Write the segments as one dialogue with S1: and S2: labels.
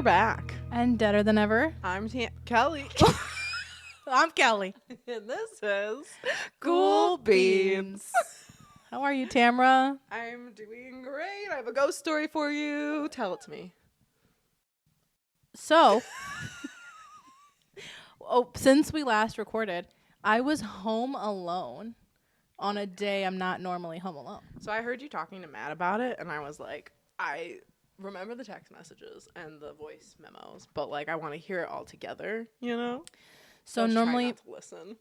S1: we're back.
S2: And deader than ever.
S1: I'm Kelly.
S2: I'm Kelly.
S1: And this is
S2: Ghoul Beans. How are you, Tamra?
S1: I'm doing great. I have a ghost story for you. Tell it to me.
S2: So, since we last recorded, I was home alone on a day I'm not normally home alone.
S1: So I heard you talking to Matt about it, and I was like, I remember the text messages and the voice memos, but like I want to hear it all together, you know?
S2: So normally,
S1: try not to listen.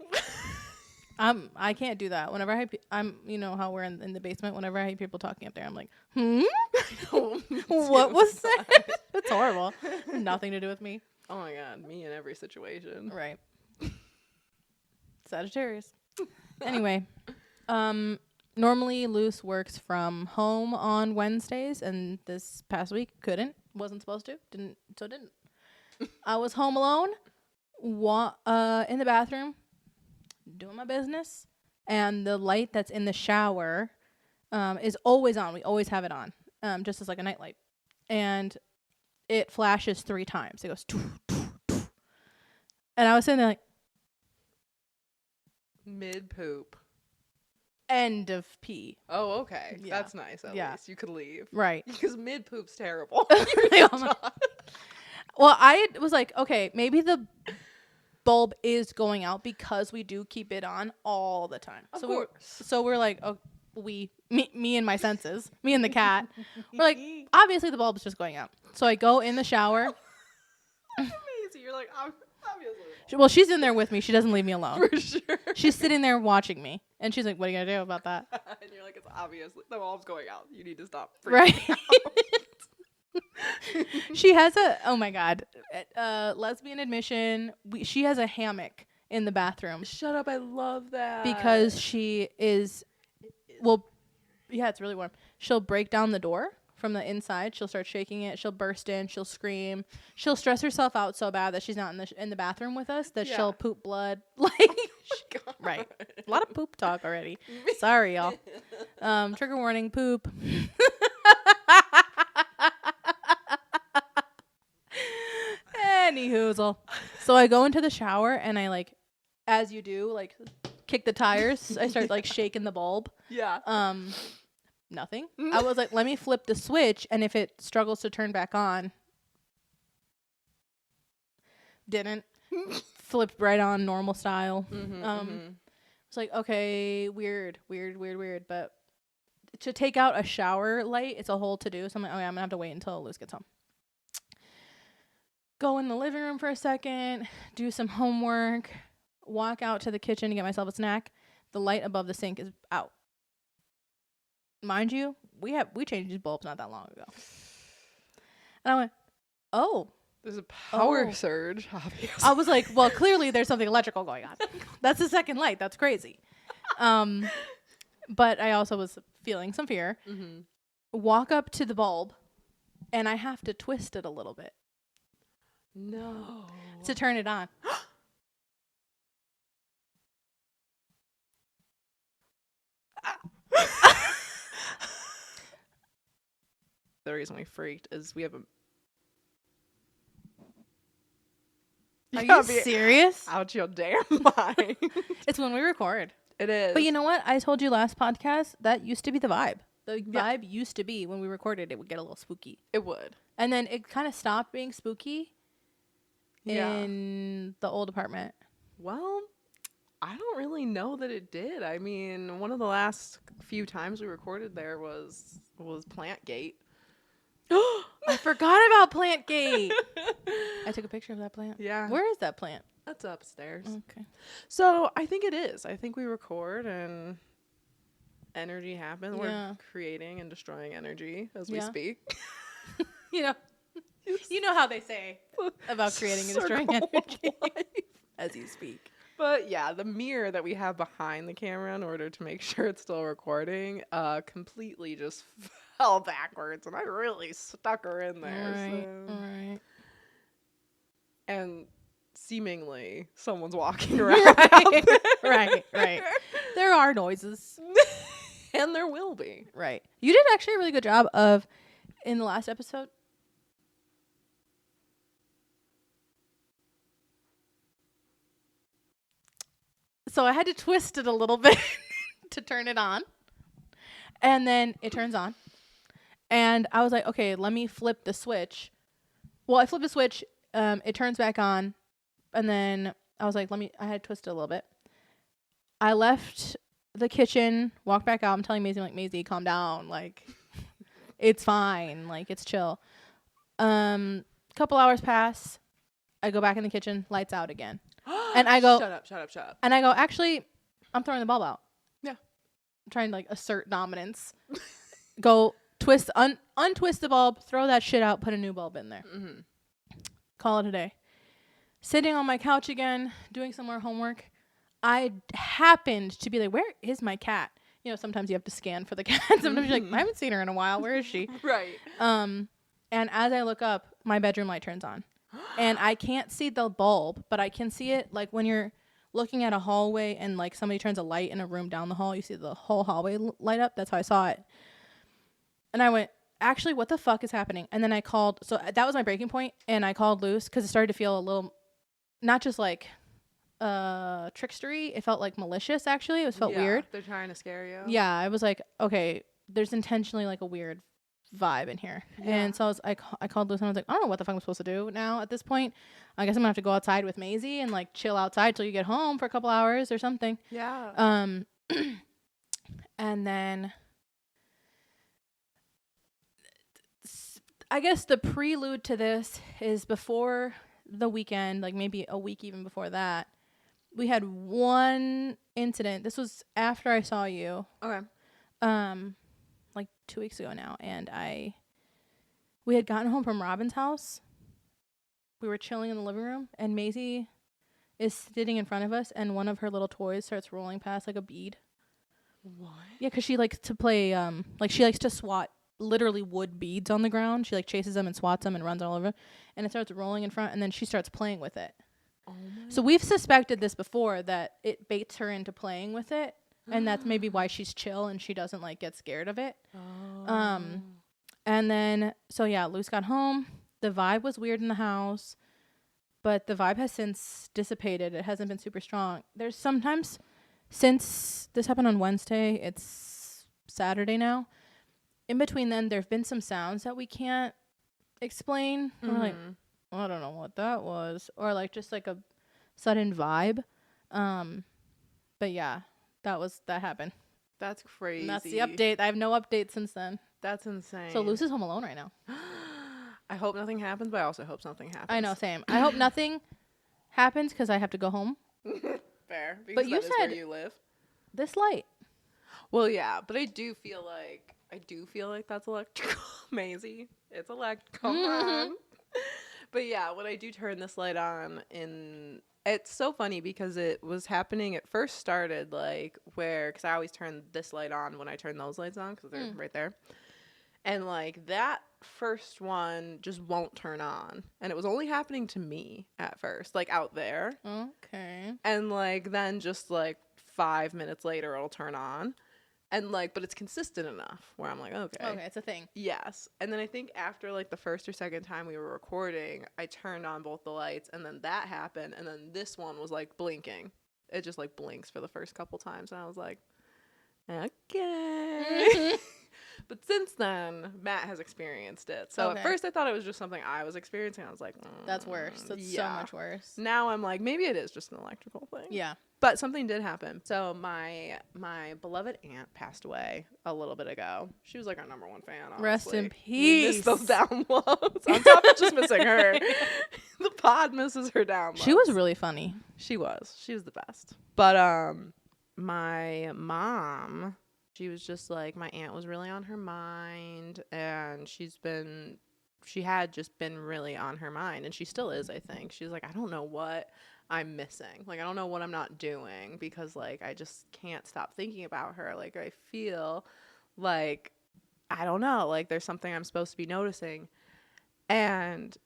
S2: I can't do that. Whenever I'm, you know how we're in the basement. Whenever I hear people talking up there, I'm like, what was that? It's horrible. Nothing to do with me.
S1: Oh my god, me in every situation.
S2: Right. Sagittarius. Anyway, normally Luce works from home on Wednesdays, and this past week wasn't supposed to, didn't. I was home alone, in the bathroom, doing my business, and the light that's in the shower is always on. We always have it on, just as like a nightlight, and it flashes 3 times. It goes, doo, doo, doo. And I was sitting there like,
S1: mid poop.
S2: End of pee.
S1: Oh, okay.
S2: Yeah.
S1: That's nice. At least you could leave.
S2: Right.
S1: Because mid poop's terrible.
S2: Well, I was like, okay, maybe the bulb is going out because we do keep it on all the time.
S1: Of course.
S2: So we're like, oh, me and my senses, me and the cat, we're like, obviously the bulb is just going out. So I go in the shower.
S1: Amazing. You're like, obviously.
S2: Well, she's in there with me. She doesn't leave me alone.
S1: For sure.
S2: She's sitting there watching me. And she's like, what are you going to do about that?
S1: And you're like, it's obvious. The bulb's going out. You need to stop freaking
S2: Right.
S1: out.
S2: She has oh my God, lesbian admission. She has a hammock in the bathroom.
S1: Shut up. I love that.
S2: Because she is, it's really warm. She'll break down the door from the inside. She'll start shaking it. She'll burst in. She'll scream. She'll stress herself out so bad that she's not in the bathroom with us that she'll poop blood. Right. A lot of poop talk already. Sorry, y'all. Trigger warning, poop. Anyhoozle. So I go into the shower and I as you do, kick the tires. I start shaking the bulb.
S1: Yeah.
S2: Nothing. I was like, let me flip the switch, and if it struggles to turn back on, didn't. Flipped right on normal style. It's like, okay, weird. But to take out a shower light, it's a whole to-do. So I'm like, okay, I'm going to have to wait until Luce gets home. Go in the living room for a second, do some homework, walk out to the kitchen to get myself a snack. The light above the sink is out. Mind you, we changed these bulbs not that long ago. And I went, oh.
S1: There's a power surge, obviously.
S2: I was like, well, clearly there's something electrical going on. That's the second light. That's crazy. But I also was feeling some fear. Mm-hmm. Walk up to the bulb, and I have to twist it a little bit.
S1: No.
S2: To turn it on.
S1: The reason we freaked is we have a...
S2: Are you serious?
S1: Out your damn mind.
S2: It's when we record.
S1: It is.
S2: But you know what? I told you last podcast, that used to be the vibe. The vibe used to be when we recorded, it would get a little spooky.
S1: It would.
S2: And then it kind of stopped being spooky in the old apartment.
S1: Well, I don't really know that it did. I mean, one of the last few times we recorded there was Plantgate.
S2: I forgot about Plantgate. I took a picture of that plant.
S1: Yeah.
S2: Where is that plant?
S1: That's upstairs.
S2: Okay.
S1: So I think it is. I think we record and energy happens. Yeah. We're creating and destroying energy as we speak. You know how they say about creating and destroying energy as you speak. But yeah, the mirror that we have behind the camera in order to make sure it's still recording completely just fell backwards, and I really stuck her in there.
S2: Right.
S1: And seemingly someone's walking around.
S2: Right. There are noises.
S1: And there will be.
S2: Right. You did actually a really good job of, in the last episode, So I had to twist it a little bit to turn it on. And then it turns on. And I was like, okay, let me flip the switch. Well, I flipped the switch. It turns back on. And then I was like, I had to twist it a little bit. I left the kitchen, walked back out. I'm telling Maisie, like, Maisie, calm down. Like, it's fine. Like, it's chill. Couple hours pass. I go back in the kitchen, lights out again. And I go,
S1: shut up.
S2: And I go, actually, I'm throwing the bulb out.
S1: Yeah.
S2: I'm trying to, like, assert dominance. Go twist, untwist the bulb, throw that shit out, put a new bulb in there.
S1: Mm-hmm.
S2: Call it a day. Sitting on my couch again, doing some more homework. I happened to be like, where is my cat? You know, sometimes you have to scan for the cat. Sometimes you're like, I haven't seen her in a while. Where is she?
S1: Right.
S2: And as I look up, my bedroom light turns on. And I can't see the bulb, but I can see it like when you're looking at a hallway and like somebody turns a light in a room down the hall, you see the whole hallway light up. That's how I saw it. And I went, actually, what the fuck is happening? And then I called. So that was my breaking point. And I called Luce because it started to feel a little, not just like trickstery. It felt like malicious, actually. It felt weird.
S1: They're trying to scare you.
S2: Yeah. I was like, okay, there's intentionally like a weird vibe in here. Yeah. And so I called Luce and I was like, I don't know what the fuck I'm supposed to do now at this point. I guess I'm gonna have to go outside with Maisie and like chill outside till you get home for a couple hours or something.
S1: Yeah.
S2: And then I guess the prelude to this is before the weekend, like maybe a week even before that, we had one incident. This was after I saw you.
S1: Okay.
S2: Like 2 weeks ago now, and we had gotten home from Robin's house. We were chilling in the living room, and Maisie is sitting in front of us, and one of her little toys starts rolling past like a bead.
S1: What?
S2: Yeah, because she likes to play, like she likes to swat literally wood beads on the ground. She like chases them and swats them and runs all over, and it starts rolling in front, and then she starts playing with it. Oh my so we've suspected this before, that it baits her into playing with it. And that's maybe why she's chill and she doesn't like get scared of it. Oh. And then, so yeah, Luce got home. The vibe was weird in the house, but the vibe has since dissipated. It hasn't been super strong. There's sometimes, since this happened on Wednesday, it's Saturday now. In between then, there've been some sounds that we can't explain. Mm-hmm. We're like, I don't know what that was. Or like just like a sudden vibe. But yeah. That happened.
S1: That's crazy.
S2: And that's the update. I have no update since then.
S1: That's insane.
S2: So Luce is home alone right now.
S1: I hope nothing happens, but I also hope something happens.
S2: I know, same. I hope nothing happens because I have to go home.
S1: Fair. Because
S2: but you
S1: said where you live.
S2: This light.
S1: Well, yeah, but I do feel like that's electrical. Maisie, it's electrical. Mm-hmm. But yeah, when I do turn this light on it's so funny because it was happening. It first started like because I always turn this light on when I turn those lights on because they're right there. And like that first one just won't turn on. And it was only happening to me at first, like out there.
S2: Okay.
S1: And like then just like 5 minutes later it'll turn on. And like, but it's consistent enough where I'm like, okay,
S2: it's a thing.
S1: Yes. And then I think after like the first or second time we were recording, I turned on both the lights and then that happened. And then this one was like blinking. It just like blinks for the first couple times. And I was like, okay. But since then, Matt has experienced it. So at first I thought it was just something I was experiencing. I was like,
S2: that's worse. That's so much worse.
S1: Now I'm like, maybe it is just an electrical thing.
S2: Yeah.
S1: But something did happen. So my beloved aunt passed away a little bit ago. She was like our number one fan, honestly.
S2: Rest in peace.
S1: We miss those downloads. On top of just missing her. The pod misses her downloads.
S2: She was really funny.
S1: She was. She was the best. But my mom, she was just like, my aunt was really on her mind. And she had just been really on her mind. And she still is, I think. She's like, I don't know what I'm missing. Like, I don't know what I'm not doing because, like, I just can't stop thinking about her. Like, I feel like, I don't know, like, there's something I'm supposed to be noticing. And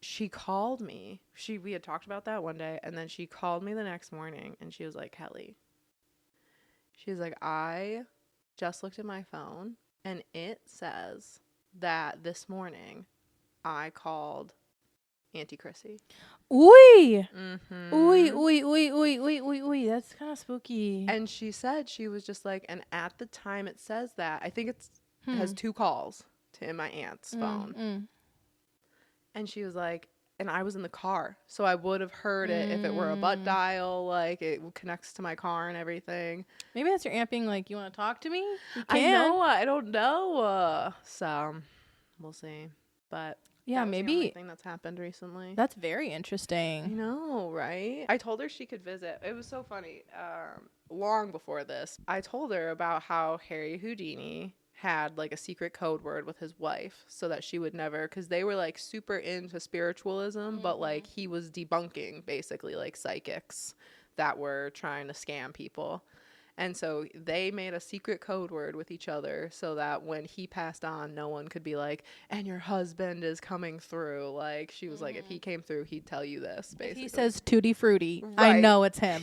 S1: she called me. We had talked about that one day, and then she called me the next morning, and she was like, Kelly, she was like, I just looked at my phone, and it says that this morning I called Auntie Chrissy.
S2: Ooh.
S1: Mm-hmm.
S2: Ooh. That's kind of spooky.
S1: And she said she was just like, and at the time it says that, I think it has 2 calls to my aunt's phone. And she was like, and I was in the car, so I would have heard it if it were a butt dial, like it connects to my car and everything.
S2: Maybe that's your aunt being like, you want to talk to me? You
S1: I know, I don't know. So we'll see. But
S2: yeah,
S1: that was
S2: maybe
S1: the only thing that's happened recently.
S2: That's very interesting.
S1: I know, right? I told her she could visit. It was so funny. Long before this, I told her about how Harry Houdini had like a secret code word with his wife so that she would never, because they were like super into spiritualism, but like he was debunking basically like psychics that were trying to scam people. And so they made a secret code word with each other so that when he passed on, no one could be like, and your husband is coming through. Like, she was like, if he came through, he'd tell you this, basically.
S2: If he says tutti frutti,
S1: right.
S2: I know it's him.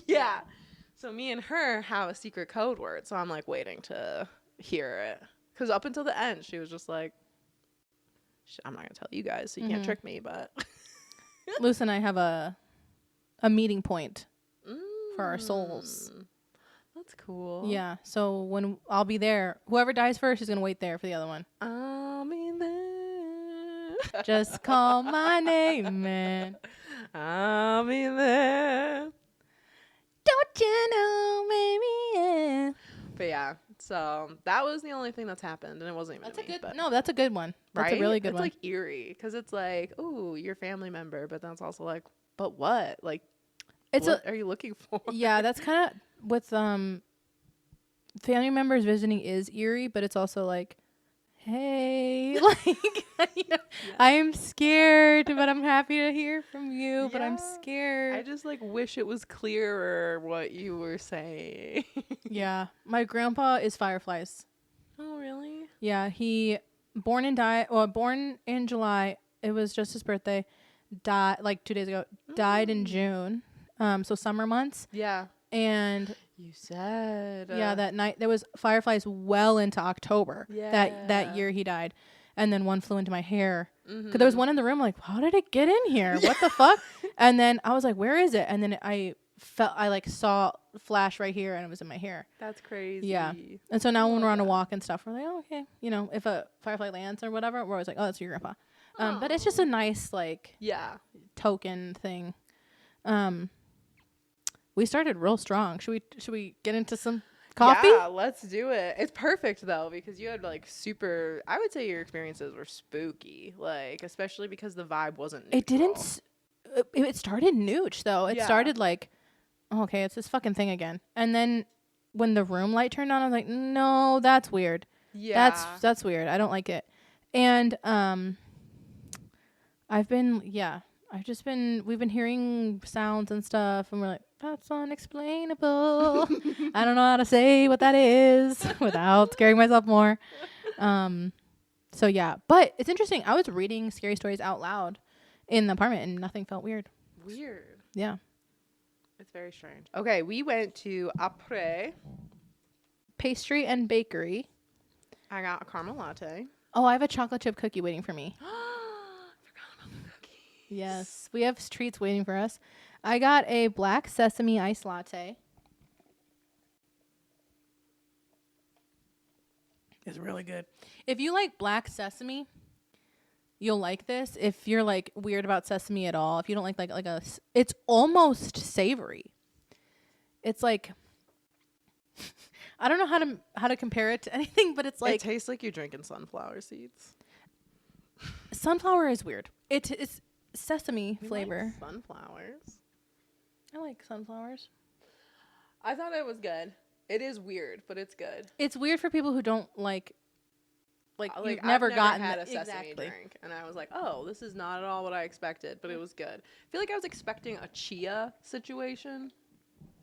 S1: Yeah. So me and her have a secret code word. So I'm like waiting to hear it. Because up until the end, she was just like, I'm not going to tell you guys, so you can't trick me, but.
S2: Luce and I have a meeting point for our souls.
S1: That's cool.
S2: Yeah. So when I'll be there, whoever dies first is going to wait there for the other one.
S1: I'll be there.
S2: Just call my name, man.
S1: I'll be there.
S2: Don't you know, baby? Yeah.
S1: But yeah, so that was the only thing that's happened, and it wasn't even.
S2: That's a good. No, that's a good one. That's a really good one.
S1: It's like eerie because it's like, ooh, your family member, but that's also like, but what? Like, what are you looking for?
S2: Yeah, that's kind of with family members visiting is eerie, but it's also like, hey, like, you know, I am scared, but I'm happy to hear from you, but I'm scared.
S1: I just like wish it was clearer what you were saying.
S2: Yeah, my grandpa is fireflies.
S1: Oh, really?
S2: Yeah, he born in July. It was just his birthday. Died like 2 days ago. Died in June. So summer months.
S1: Yeah.
S2: And
S1: you said
S2: that night there was fireflies well into October.
S1: Yeah.
S2: That year he died. And then one flew into my hair. Because there was one in the room, like, how did it get in here? What the fuck? And then I was like, where is it? And then I saw flash right here, and it was in my hair.
S1: That's crazy.
S2: Yeah. And so now when we're on a walk and stuff, we're like, oh, okay. You know, if a firefly lands or whatever, we're always like, oh, that's your grandpa. But it's just a nice, like, token thing. We started real strong. Should we get into some coffee?
S1: Yeah, let's do it. It's perfect though, because you had like super, I would say your experiences were spooky, like especially because the vibe wasn't neutral.
S2: It didn't it started nooch though. It started like, oh, okay, it's this fucking thing again. And then when the room light turned on, I was like, no, that's weird. Yeah. That's weird. I don't like it. And we've been hearing sounds and stuff, and we're like, that's unexplainable. I don't know how to say what that is without scaring myself more. So yeah, but it's interesting. I was reading scary stories out loud in the apartment, and nothing felt weird.
S1: Weird.
S2: Yeah.
S1: It's very strange. Okay, we went to Après
S2: Pastry and Bakery.
S1: I got a caramel latte.
S2: Oh, I have a chocolate chip cookie waiting for me.
S1: Forgot about the cookies.
S2: Yes, we have treats waiting for us. I got a black sesame iced latte. It's really good. If you like black sesame, you'll like this. If you're like weird about sesame at all, if you don't like it's almost savory. It's like I don't know how to compare it to anything, but it's like
S1: it tastes like you're drinking sunflower seeds.
S2: Sunflower is weird. It's sesame flavor.
S1: Like sunflowers.
S2: I like sunflowers.
S1: I thought it was good. It is weird, but it's good.
S2: It's weird for people who don't like you've
S1: never
S2: gotten
S1: had a sesame drink, and I was like, oh, this is not at all what I expected, but it was good. I feel like I was expecting a chia situation,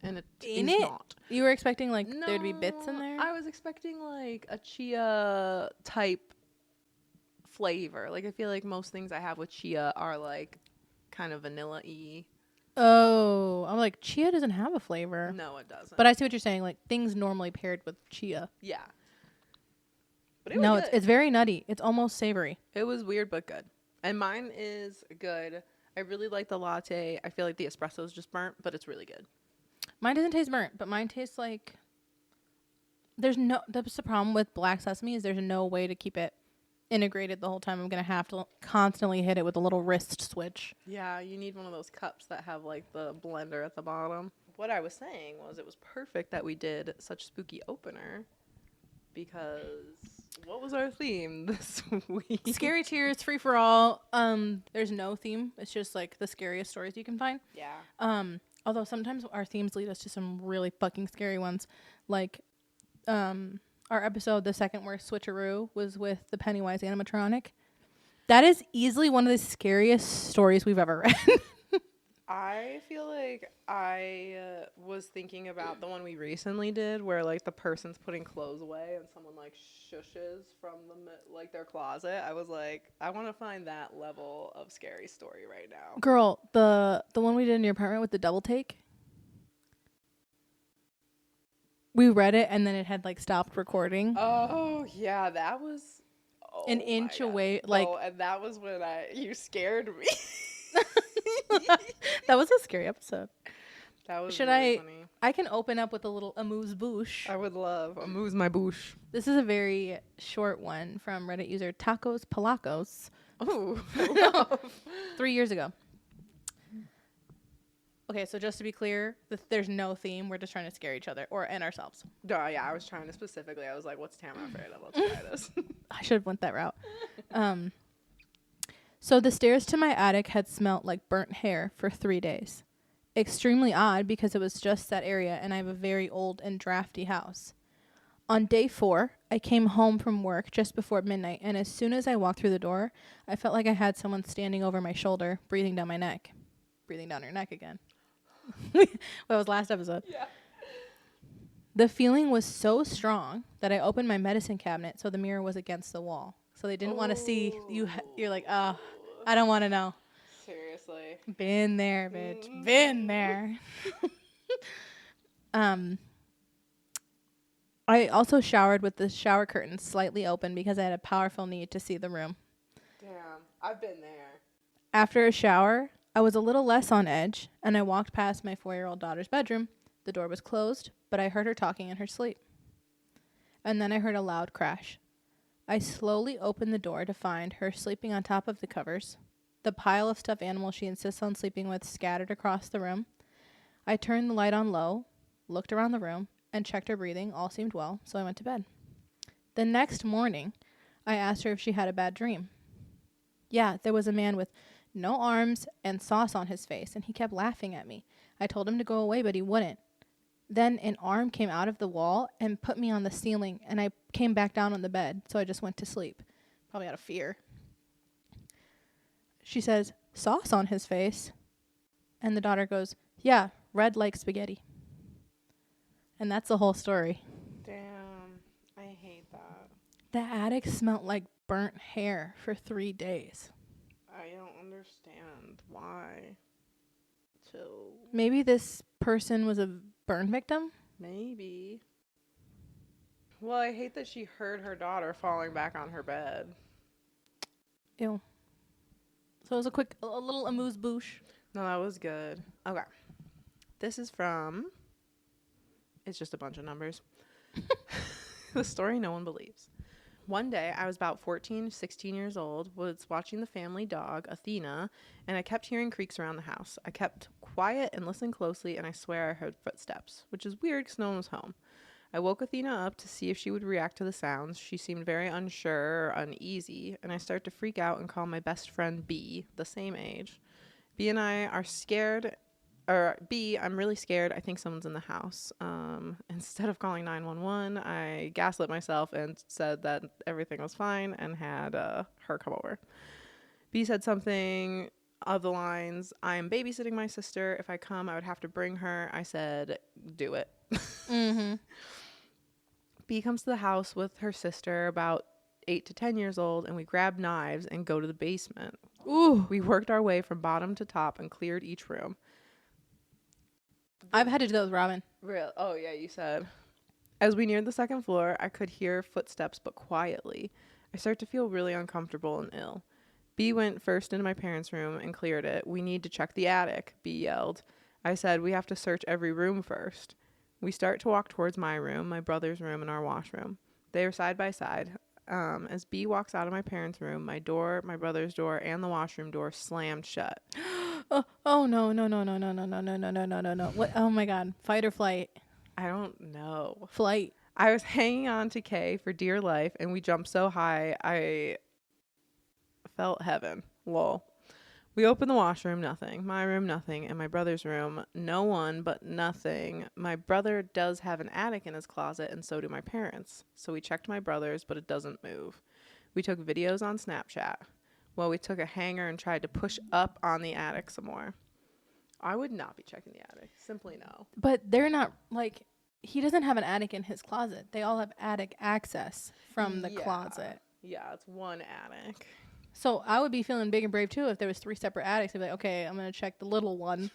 S1: and it is not.
S2: You were expecting there'd be bits in there?
S1: I was expecting like a chia type flavor. Like I feel like most things I have with chia are like kind of vanilla-y.
S2: Oh, I'm like, chia doesn't have a flavor.
S1: No, it doesn't.
S2: But I see what you're saying. Like things normally paired with chia.
S1: Yeah. But it was good.
S2: It's very nutty. It's almost savory.
S1: It was weird but good. And mine is good. I really like the latte. I feel like the espresso is just burnt, but it's really good.
S2: Mine doesn't taste burnt, but mine tastes like that's the problem with black sesame is there's no way to keep it integrated the whole time. I'm going to have to constantly hit it with a little wrist switch.
S1: Yeah, you need one of those cups that have like the blender at the bottom. What I was saying was it was perfect that we did such spooky opener because what was our theme this week?
S2: Scary Cheers, free for all. There's no theme. It's just like the scariest stories you can find.
S1: Yeah.
S2: Although sometimes our themes lead us to some really fucking scary ones. Like our episode, The Second Worst Switcheroo, was with the Pennywise animatronic. That is easily one of the scariest stories we've ever read.
S1: I feel like I was thinking about the one we recently did where like the person's putting clothes away and someone like shushes from like their closet. I was like, I want to find that level of scary story right now.
S2: Girl, the one we did in your apartment with the double take. We read it and then it had like stopped recording.
S1: Oh yeah, that was
S2: an inch away. Like,
S1: and that was when you scared me.
S2: That was a scary episode.
S1: That was
S2: really
S1: funny.
S2: I can open up with a little Amuse Bouche.
S1: I would love Amuse My Bouche.
S2: This is a very short one from Reddit user Tacos Palacos.
S1: Oh,
S2: 3 years ago. Okay, so just to be clear, there's no theme. We're just trying to scare each other and ourselves.
S1: Yeah, I was trying to specifically. I was like, what's Tamara afraid of? Let's try this.
S2: I should have went that route. So the stairs to my attic had smelt like burnt hair for 3 days. Extremely odd because it was just that area and I have a very old and drafty house. On day 4, I came home from work just before midnight, and as soon as I walked through the door, I felt like I had someone standing over my shoulder, breathing down my neck. Breathing down your neck again. That was last episode.
S1: Yeah.
S2: The feeling was so strong that I opened my medicine cabinet so the mirror was against the wall. So they didn't want to see you. You're like, oh, I don't want to know.
S1: Seriously.
S2: Been there, bitch. Been there. I also showered with the shower curtain slightly open because I had a powerful need to see the room.
S1: Damn, I've been there.
S2: After a shower, I was a little less on edge, and I walked past my 4-year-old daughter's bedroom. The door was closed, but I heard her talking in her sleep. And then I heard a loud crash. I slowly opened the door to find her sleeping on top of the covers, the pile of stuffed animals she insists on sleeping with scattered across the room. I turned the light on low, looked around the room, and checked her breathing. All seemed well, so I went to bed. The next morning, I asked her if she had a bad dream. Yeah, there was a man with no arms and sauce on his face, and he kept laughing at me. I told him to go away, but he wouldn't. Then an arm came out of the wall and put me on the ceiling, and I came back down on the bed, so I just went to sleep, probably out of fear. She says, sauce on his face? And the daughter goes, yeah, red like spaghetti. And that's the whole story.
S1: Damn, I hate that.
S2: The attic smelled like burnt hair for 3 days.
S1: I don't understand why. Chill.
S2: Maybe this person was a burn victim?
S1: Maybe. Well, I hate that she heard her daughter falling back on her bed.
S2: Ew. So it was a little amuse bouche.
S1: No, that was good. Okay. This is from... It's just a bunch of numbers. The story no one believes. One day, I was about 14, 16 years old, was watching the family dog, Athena, and I kept hearing creaks around the house. I kept quiet and listened closely, and I swear I heard footsteps, which is weird because no one was home. I woke Athena up to see if she would react to the sounds. She seemed very unsure or uneasy, and I started to freak out and call my best friend B, the same age. B and I are scared... B, I'm really scared. I think someone's in the house. Instead of calling 911, I gaslit myself and said that everything was fine and had her come over. B said something of the lines, I am babysitting my sister. If I come, I would have to bring her. I said, do it.
S2: Mm-hmm.
S1: B comes to the house with her sister, about 8 to 10 years old, and we grab knives and go to the basement.
S2: Ooh.
S1: We worked our way from bottom to top and cleared each room.
S2: I've had to do that with Robin.
S1: Real? Oh, yeah, you said. As we neared the second floor, I could hear footsteps, but quietly. I started to feel really uncomfortable and ill. B went first into my parents' room and cleared it. We need to check the attic, B yelled. I said, we have to search every room first. We start to walk towards my room, my brother's room, and our washroom. They are side by side. As B walks out of my parents' room, my door, my brother's door, and the washroom door slammed shut.
S2: Oh no. What? Oh my God. Fight or flight?
S1: I don't know.
S2: Flight.
S1: I was hanging on to Kay for dear life, and we jumped so high, I felt heaven. Lol. We opened the washroom, nothing. My room, nothing. And my brother's room, no one, but nothing. My brother does have an attic in his closet, and so do my parents. So we checked my brother's, but it doesn't move. We took videos on Snapchat. Well, we took a hanger and tried to push up on the attic some more. I would not be checking the attic. Simply no.
S2: But they're not, like, he doesn't have an attic in his closet. They all have attic access from the closet.
S1: Yeah, it's one attic.
S2: So I would be feeling big and brave too if there was 3 separate attics. I'd be like, okay, I'm gonna check the little one,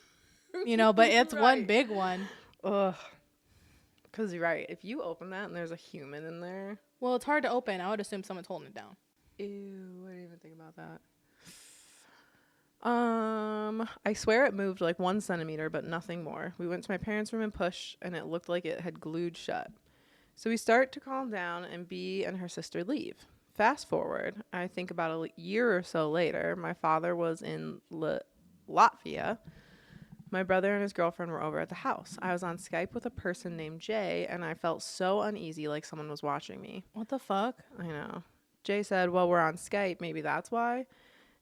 S2: but it's right. One big one.
S1: Ugh. Because you're right. If you open that and there's a human in there,
S2: well, it's hard to open. I would assume someone's holding it down.
S1: Ew, I didn't even think about that. I swear it moved like 1 centimeter, but nothing more. We went to my parents' room and pushed, and it looked like it had glued shut. So we start to calm down, and B and her sister leave. Fast forward, I think about a year or so later, my father was in Latvia. My brother and his girlfriend were over at the house. I was on Skype with a person named Jay, and I felt so uneasy, like someone was watching me.
S2: What the fuck?
S1: I know. Jay said, well, we're on Skype. Maybe that's why.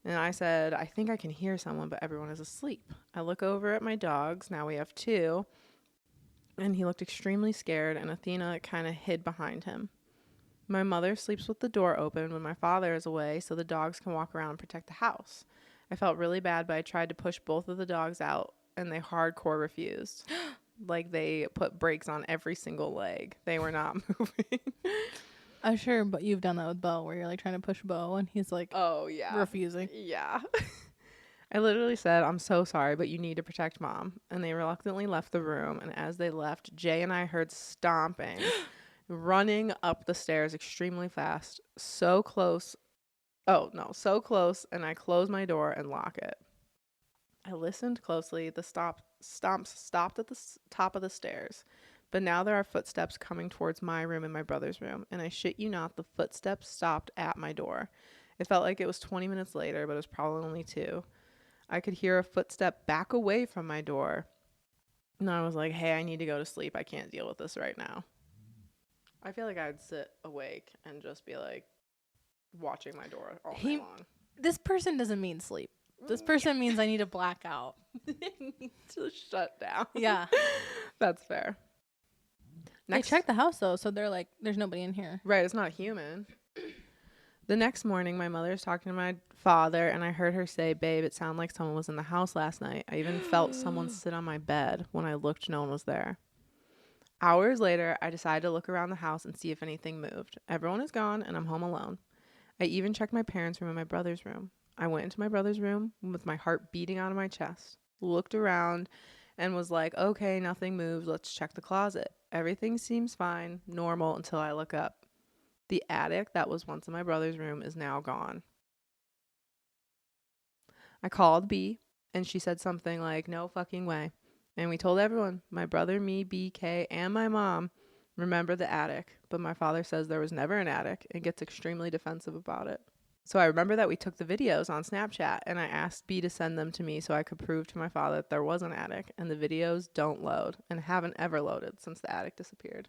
S1: And I said, I think I can hear someone, but everyone is asleep. I look over at my dogs. Now we have 2. And he looked extremely scared, and Athena kind of hid behind him. My mother sleeps with the door open when my father is away so the dogs can walk around and protect the house. I felt really bad, but I tried to push both of the dogs out, and they hardcore refused. Like they put brakes on every single leg. They were not moving.
S2: I'm sure, but you've done that with Bo, where you're like trying to push Bo, and he's like,
S1: oh, yeah,
S2: refusing.
S1: Yeah. I literally said, I'm so sorry, but you need to protect Mom. And they reluctantly left the room, and as they left, Jay and I heard stomping. Running up the stairs extremely fast, so close, and I close my door and lock it. I listened closely. The stomps stopped at the top of the stairs, but now there are footsteps coming towards my room and my brother's room, and I shit you not, the footsteps stopped at my door. It felt like it was 20 minutes later, but it was probably only 2. I could hear a footstep back away from my door, and I was like, hey, I need to go to sleep. I can't deal with this right now. I feel like I'd sit awake and just be like watching my door all night long.
S2: This person doesn't mean sleep. This person means I need to black out.
S1: Need to shut down.
S2: Yeah. That's fair. They checked the house though, so they're like, there's nobody in here.
S1: Right, it's not human. The next morning, my mother's talking to my father, and I heard her say, babe, it sounded like someone was in the house last night. I even felt someone sit on my bed. When I looked, no one was there. Hours later, I decided to look around the house and see if anything moved. Everyone is gone, and I'm home alone. I even checked my parents' room and my brother's room. I went into my brother's room with my heart beating out of my chest, looked around, and was like, okay, nothing moved. Let's check the closet. Everything seems fine, normal, until I look up. The attic that was once in my brother's room is now gone. I called B, and she said something like, no fucking way. And we told everyone, my brother, me, BK, and my mom, remember the attic. But my father says there was never an attic and gets extremely defensive about it. So I remember that we took the videos on Snapchat, and I asked B to send them to me so I could prove to my father that there was an attic. And the videos don't load and haven't ever loaded since the attic disappeared.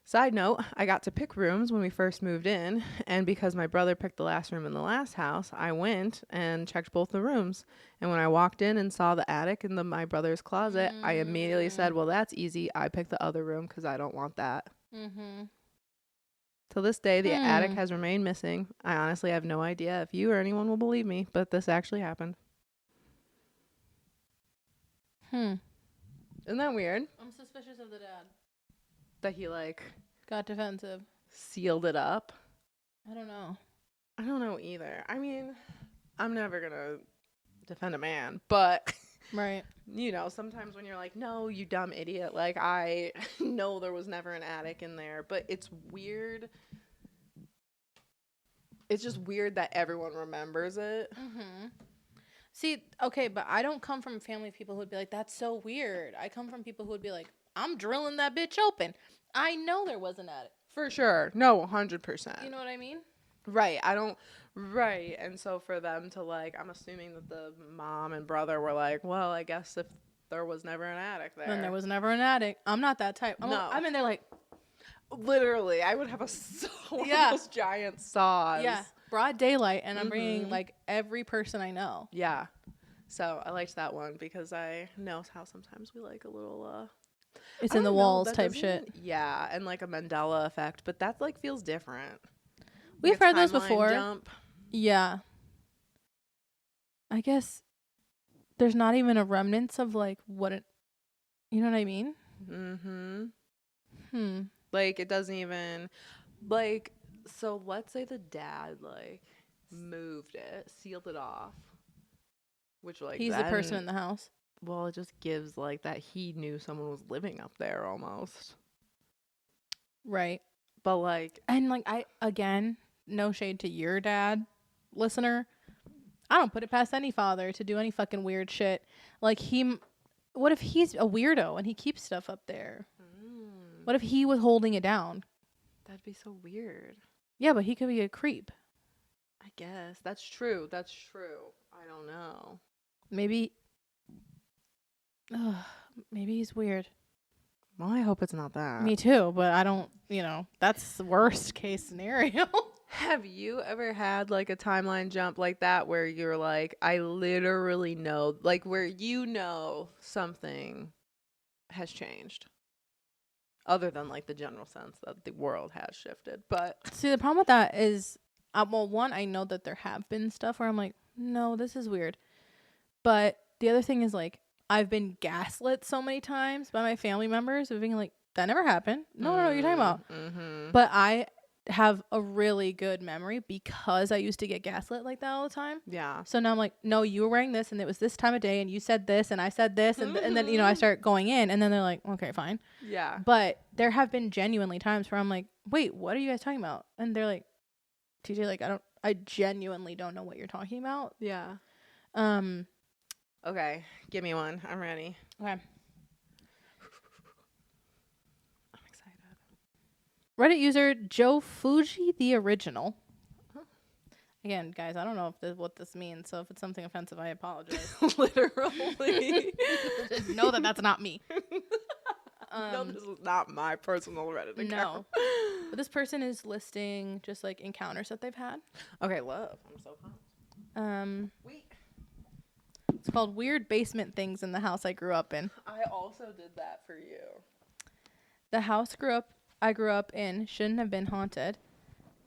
S1: Side note, I got to pick rooms when we first moved in, and because my brother picked the last room in the last house, I went and checked both the rooms. And when I walked in and saw the attic in my brother's closet, I immediately said, well, that's easy. I picked the other room because I don't want that. Mm-hmm. Till this day, the attic has remained missing. I honestly have no idea if you or anyone will believe me, but this actually happened. Isn't that weird?
S2: I'm suspicious of the dad.
S1: That he,
S2: got defensive.
S1: Sealed it up?
S2: I don't know.
S1: I don't know either. I mean, I'm never going to defend a man, but...
S2: Right.
S1: Sometimes when you're like, no, you dumb idiot. I know there was never an attic in there, but it's weird. it's just weird that everyone remembers it.
S2: Mm-hmm. See, okay, but I don't come from a family of people who would be like, that's so weird. I come from people who would be like, I'm drilling that bitch open. I know there was an attic.
S1: For sure. No, 100%.
S2: You know what I mean?
S1: Right. Right. And so for them to, like, I'm assuming that the mom and brother were like, well, I guess if there was never an attic there.
S2: Then there was never an attic. I'm not that type. I'm in there like.
S1: Literally, I would have one of those giant saws.
S2: Yeah. Broad daylight, and I'm bringing, like, every person I know.
S1: Yeah. So I liked that one because I know how sometimes we like a little,
S2: it's in the walls type shit.
S1: Yeah, and like a Mandela effect, but that, like, feels different.
S2: We've
S1: like
S2: heard those before.
S1: Jump.
S2: Yeah. I guess there's not even a remnants of, like, what it, you know what I mean?
S1: Like, it doesn't even, like, so let's say the dad, like, moved it, sealed it off, which, like,
S2: he's the person in the house.
S1: Well, it just gives, like, that he knew someone was living up there almost.
S2: Right.
S1: But, like,
S2: and, like, again, no shade to your dad, listener. I don't put it past any father to do any fucking weird shit. Like, what if he's a weirdo and he keeps stuff up there? What if he was holding it down?
S1: That'd be so weird.
S2: Yeah, but he could be a creep.
S1: I guess. That's true. I don't know.
S2: Maybe he's weird.
S1: Well, I hope it's not that.
S2: Me too, but I don't, that's the worst case scenario.
S1: Have you ever had, like, a timeline jump like that where you're like, I literally know, like, where something has changed? Other than, like, the general sense that the world has shifted. But
S2: see, the problem with that is, well, one, I know that there have been stuff where I'm like, no, this is weird. But the other thing is, like, I've been gaslit so many times by my family members of being like, that never happened. No, what you're talking about. Mm-hmm. But I have a really good memory because I used to get gaslit like that all the time.
S1: Yeah.
S2: So now I'm like, no, you were wearing this and it was this time of day and you said this and I said this and then I start going in and then they're like, okay, fine.
S1: Yeah.
S2: But there have been genuinely times where I'm like, wait, what are you guys talking about? And they're like, TJ, like, I genuinely don't know what you're talking about.
S1: Yeah. Okay, give me one. I'm ready.
S2: Okay.
S1: Excited.
S2: Reddit user Joe Fuji the Original. Again, guys, I don't know what this means, so if it's something offensive, I apologize.
S1: Literally.
S2: Just know that that's not me.
S1: No, this is not my personal Reddit account.
S2: No. But this person is listing just, like, encounters that they've had.
S1: Okay, love. I'm so pumped. Wait.
S2: It's called Weird Basement Things in the House I Grew Up In.
S1: I also did that for you.
S2: The house I grew up in shouldn't have been haunted.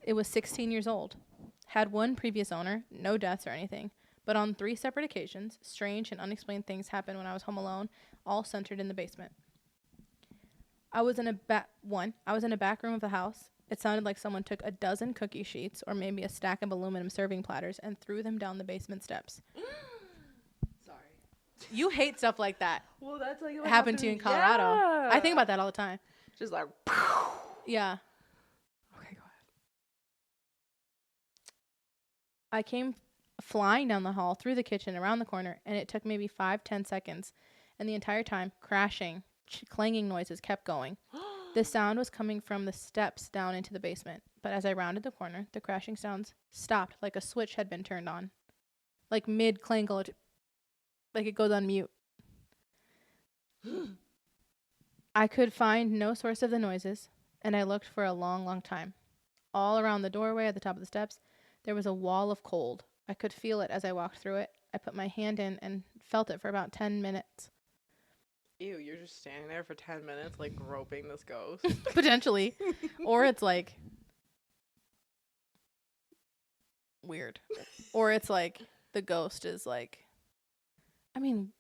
S2: It was 16 years old. Had one previous owner, no deaths or anything. But on 3 separate occasions, strange and unexplained things happened when I was home alone, all centered in the basement. I was in a back room of the house. It sounded like someone took a dozen cookie sheets or maybe a stack of aluminum serving platters and threw them down the basement steps.
S1: Sorry.
S2: You hate stuff like that.
S1: Well, that's like
S2: what happened to you in Colorado. Yeah. I think about that all the time.
S1: Just like,
S2: yeah.
S1: Okay, go ahead.
S2: I came flying down the hall, through the kitchen, around the corner, and it took maybe 5-10 seconds. And the entire time, crashing, clanging noises kept going. The sound was coming from the steps down into the basement. But as I rounded the corner, the crashing sounds stopped like a switch had been turned on. Like mid-clangle, like it goes on mute. I could find no source of the noises, and I looked for a long, long time. All around the doorway at the top of the steps, there was a wall of cold. I could feel it as I walked through it. I put my hand in and felt it for about 10 minutes.
S1: Ew, you're just standing there for 10 minutes, like, groping this ghost.
S2: Potentially. Or it's, like, weird. Or it's, like, the ghost is, like, I mean.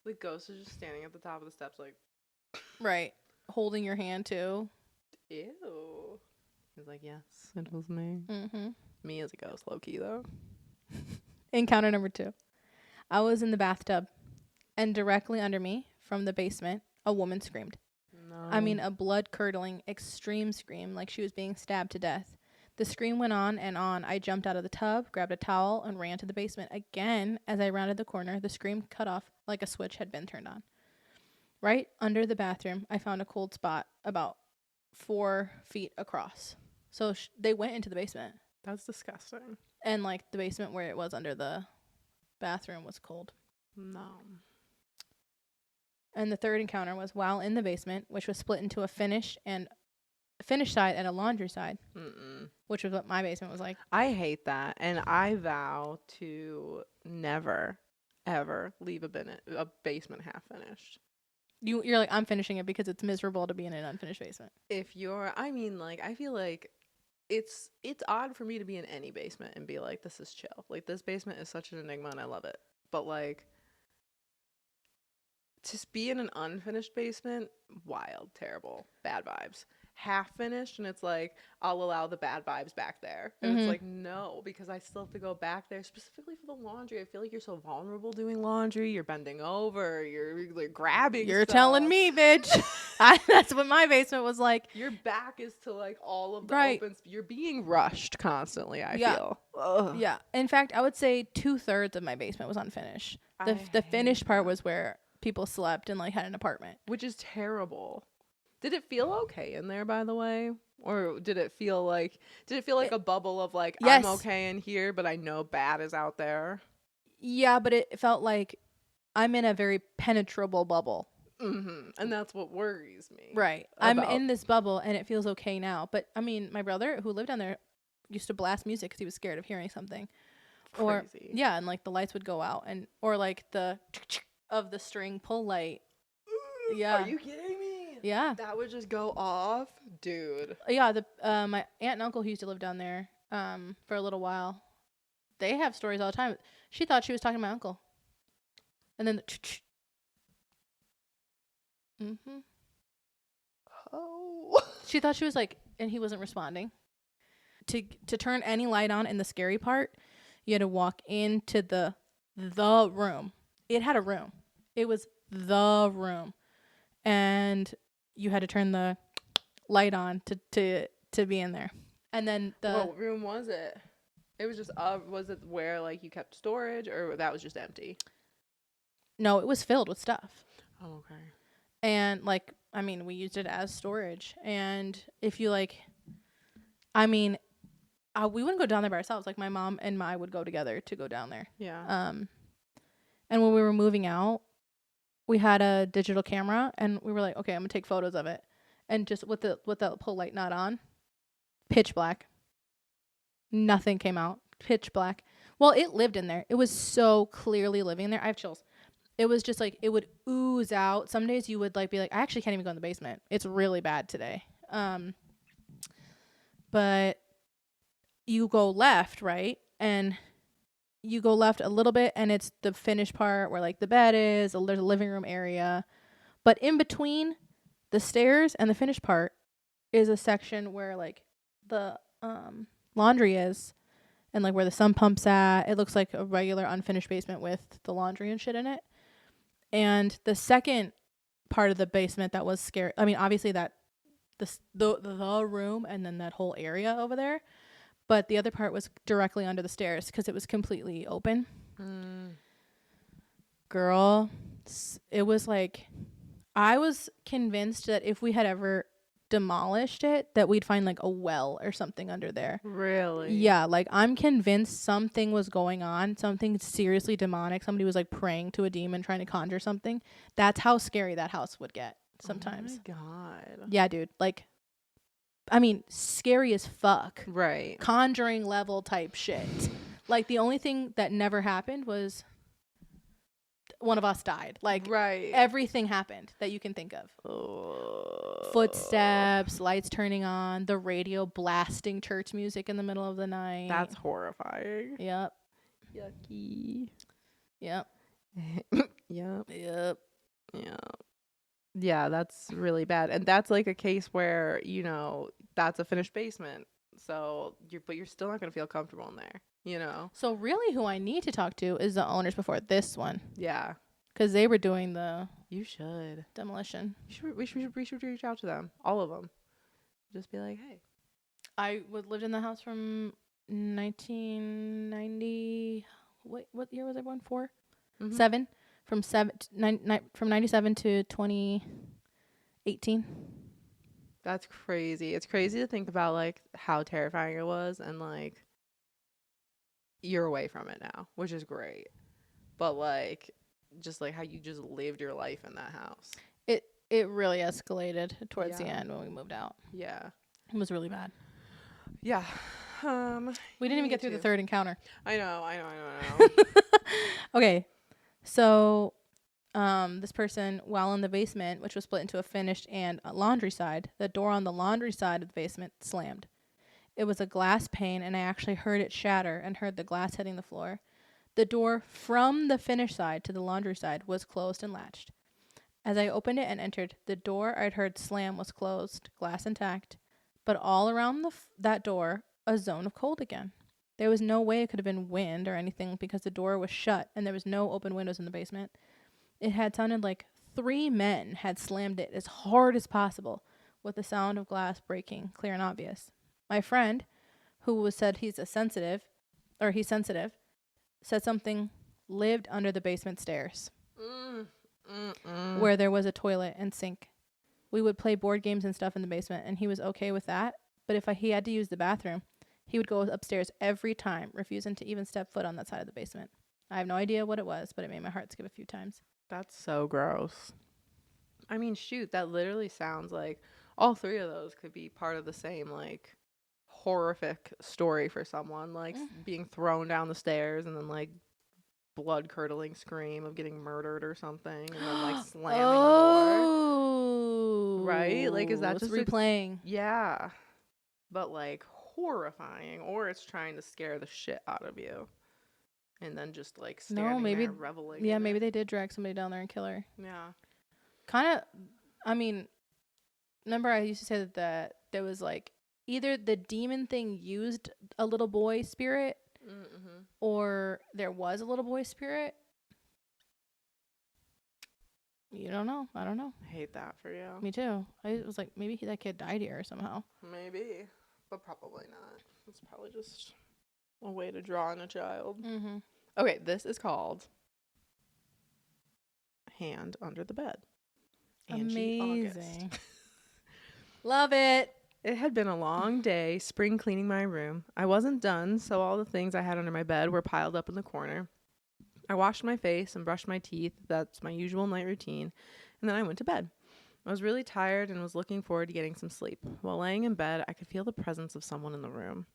S1: The ghost is just standing at the top of the steps, like.
S2: Right. Holding your hand, too.
S1: Ew. He's like, yes, it was me.
S2: Mm-hmm.
S1: Me as a ghost, low-key, though.
S2: Encounter number 2. I was in the bathtub. And directly under me, from the basement, a woman screamed.
S1: No.
S2: I mean, a blood-curdling, extreme scream, like she was being stabbed to death. The scream went on and on. I jumped out of the tub, grabbed a towel, and ran to the basement. Again, as I rounded the corner, the scream cut off like a switch had been turned on. Right under the bathroom, I found a cold spot about 4 feet across. So they went into the basement.
S1: That's disgusting.
S2: And, like, the basement where it was under the bathroom was cold.
S1: No.
S2: And the third encounter was while in the basement, which was split into a finished side and a laundry side. Which was what my basement was like.
S1: I hate that, and I vow to never, ever leave a basement half finished.
S2: You're like, I'm finishing it because it's miserable to be in an unfinished basement.
S1: I feel like it's odd for me to be in any basement and be like, this is chill. Like, this basement is such an enigma and I love it. But, like, to be in an unfinished basement, wild, terrible, bad vibes. Half finished, and it's like, I'll allow the bad vibes back there. And it's like, no, because I still have to go back there specifically for the laundry. I feel like you're so vulnerable doing laundry. You're bending over. You're like grabbing
S2: You're
S1: stuff.
S2: telling me, bitch. That's what my basement was like.
S1: Your back is to, like, all of the open. You're being rushed constantly, I feel.
S2: Ugh. Yeah. In fact, I would say 2/3 of my basement was unfinished. The finished part was where people slept and, like, had an apartment.
S1: Which is terrible. Did it feel okay in there, by the way? Or did it feel like a bubble of, like, yes, I'm okay in here, but I know bad is out there?
S2: Yeah, but it felt like I'm in a very penetrable bubble.
S1: Mm-hmm. And that's what worries me.
S2: Right. I'm in this bubble, and it feels okay now. But, I mean, my brother, who lived down there, used to blast music because he was scared of hearing something.
S1: Crazy.
S2: And, like, the lights would go out. Or, like, the of the string pull light. Yeah.
S1: Are you kidding me?
S2: Yeah.
S1: That would just go off? Dude.
S2: Yeah, my aunt and uncle who used to live down there for a little while, they have stories all the time. She thought she was talking to my uncle. And then
S1: Oh.
S2: She thought she was like, and he wasn't responding. To turn any light on in the scary part, you had to walk into the room. It had a room. It was the room. And you had to turn the light on to be in there. And then
S1: what room was it? It was just was it where, like, you kept storage, or that was just empty?
S2: No, it was filled with stuff.
S1: Oh, okay.
S2: And, like, I mean, we used it as storage. And if you, like, I mean, we wouldn't go down there by ourselves. Like, my mom and I would go together to go down there.
S1: Yeah.
S2: And when we were moving out, we had a digital camera, and we were like, okay, I'm gonna take photos of it. And just with the pull light not on, pitch black. Nothing came out. Pitch black. Well, it lived in there. It was so clearly living there. I have chills. It was just like, it would ooze out. Some days you would, like, be like, I actually can't even go in the basement. It's really bad today. But you go left, right? And you go left a little bit, and it's the finished part where, like, the bed is. There's a living room area. But in between the stairs and the finished part is a section where, like, the laundry is, and, like, where the sump pump's at. It looks like a regular unfinished basement with the laundry and shit in it. And the second part of the basement that was scary, I mean, obviously that the room and then that whole area over there. But the other part was directly under the stairs because it was completely open. Girl, it was like, I was convinced that if we had ever demolished it, that we'd find, like, a well or something under there.
S1: Really?
S2: Yeah, like, I'm convinced something was going on, something seriously demonic. Somebody was, like, praying to a demon, trying to conjure something. That's how scary that house would get sometimes.
S1: Oh my God.
S2: Yeah, dude. Like, I mean, scary as fuck.
S1: Right.
S2: Conjuring level type shit. Like, the only thing that never happened was one of us died. Like,
S1: right.
S2: Everything happened that you can think of. Footsteps, lights turning on, the radio blasting church music in the middle of the night.
S1: That's horrifying.
S2: Yep.
S1: Yucky.
S2: Yep.
S1: Yep.
S2: Yep.
S1: Yeah. Yeah, that's really bad. And that's, like, a case where, you know, that's a finished basement. So you're still not going to feel comfortable in there, you know?
S2: So really who I need to talk to is the owners before this one.
S1: Yeah.
S2: Because they were doing the demolition.
S1: We should reach out to them. All of them. Just be like, hey.
S2: I lived in the house from 1990. What year was I born? 4? Mm-hmm. 7. From 97 to 2018.
S1: That's crazy. It's crazy to think about like how terrifying it was, and like you're away from it now, which is great. But like just like how you just lived your life in that house.
S2: It really escalated towards the end when we moved out.
S1: Yeah.
S2: It was really bad.
S1: Yeah.
S2: We didn't even get through the third encounter.
S1: I know.
S2: Okay. So, this person, while in the basement, which was split into a finished and a laundry side, the door on the laundry side of the basement slammed. It was a glass pane, and I actually heard it shatter and heard the glass hitting the floor. The door from the finished side to the laundry side was closed and latched. As I opened it and entered, the door I'd heard slam was closed, glass intact, but all around that door, a zone of cold again. There was no way it could have been wind or anything because the door was shut and there was no open windows in the basement. It had sounded like 3 men had slammed it as hard as possible, with the sound of glass breaking clear and obvious. My friend, who said he's sensitive, said something lived under the basement stairs. Where there was a toilet and sink. We would play board games and stuff in the basement, and he was okay with that. But if he had to use the bathroom, he would go upstairs every time, refusing to even step foot on that side of the basement. I have no idea what it was, but it made my heart skip a few times.
S1: That's so gross. I mean, shoot, that literally sounds like all 3 of those could be part of the same, like, horrific story for someone. Like, being thrown down the stairs and then, like, blood-curdling scream of getting murdered or something, and then, like, slamming the door. Right? Like, is that
S2: just
S1: just
S2: replaying?
S1: Yeah. But, like, horrifying. Or it's trying to scare the shit out of you. And then just, like, standing there reveling.
S2: Yeah, maybe they did drag somebody down there and kill her.
S1: Yeah.
S2: Kind of, I mean, remember I used to say that there was, like, either the demon thing used a little boy spirit, or there was a little boy spirit. You don't know. I don't know.
S1: I hate that for you.
S2: Me too. I was like, maybe that kid died here somehow.
S1: Maybe, but probably not. It's probably just a way to draw on a child. Okay, this is called Hand Under the Bed.
S2: Amazing. Love it.
S1: It had been a long day spring cleaning my room. I wasn't done, so all the things I had under my bed were piled up in the corner. I washed my face and brushed my teeth. That's my usual night routine. And then I went to bed. I was really tired and was looking forward to getting some sleep. While laying in bed, I could feel the presence of someone in the room.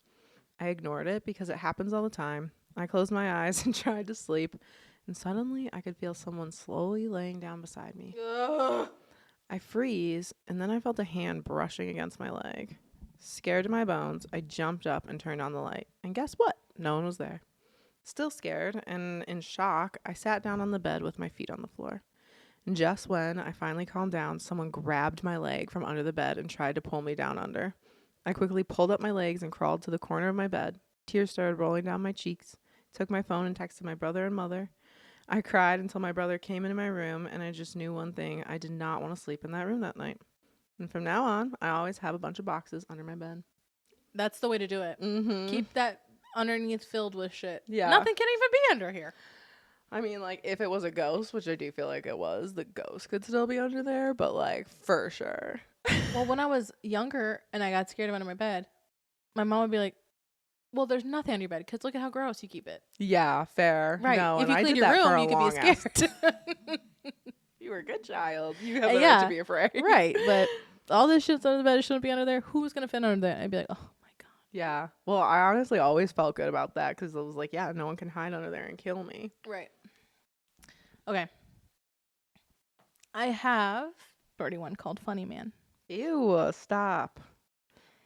S1: I ignored it because it happens all the time. I closed my eyes and tried to sleep, and suddenly I could feel someone slowly laying down beside me. Ugh. I freeze, and then I felt a hand brushing against my leg. Scared to my bones, I jumped up and turned on the light. And guess what? No one was there. Still scared and in shock, I sat down on the bed with my feet on the floor. And just when I finally calmed down, someone grabbed my leg from under the bed and tried to pull me down under. I quickly pulled up my legs and crawled to the corner of my bed. Tears started rolling down my cheeks. Took my phone and texted my brother and mother. I cried until my brother came into my room, and I just knew one thing. I did not want to sleep in that room that night. And from now on, I always have a bunch of boxes under my bed.
S2: That's the way to do it. Keep that underneath filled with shit.
S1: Yeah.
S2: Nothing can even be under here.
S1: I mean, like, if it was a ghost, which I do feel like it was, the ghost could still be under there, but, like, for sure.
S2: Well, when I was younger and I got scared of under my bed, my mom would be like, well, there's nothing under your bed because look at how gross you keep it.
S1: Yeah, fair.
S2: Right.
S1: No,
S2: if you clean your room, you could be scared.
S1: You were a good child. You have the right to be afraid.
S2: Right. But all this shit's under the bed. It shouldn't be under there. Who's going to fit under there? I'd be like, oh, my God.
S1: Yeah. Well, I honestly always felt good about that because I was like, yeah, no one can hide under there and kill me.
S2: Right. Okay. I have already one called Funny Man.
S1: Ew, stop.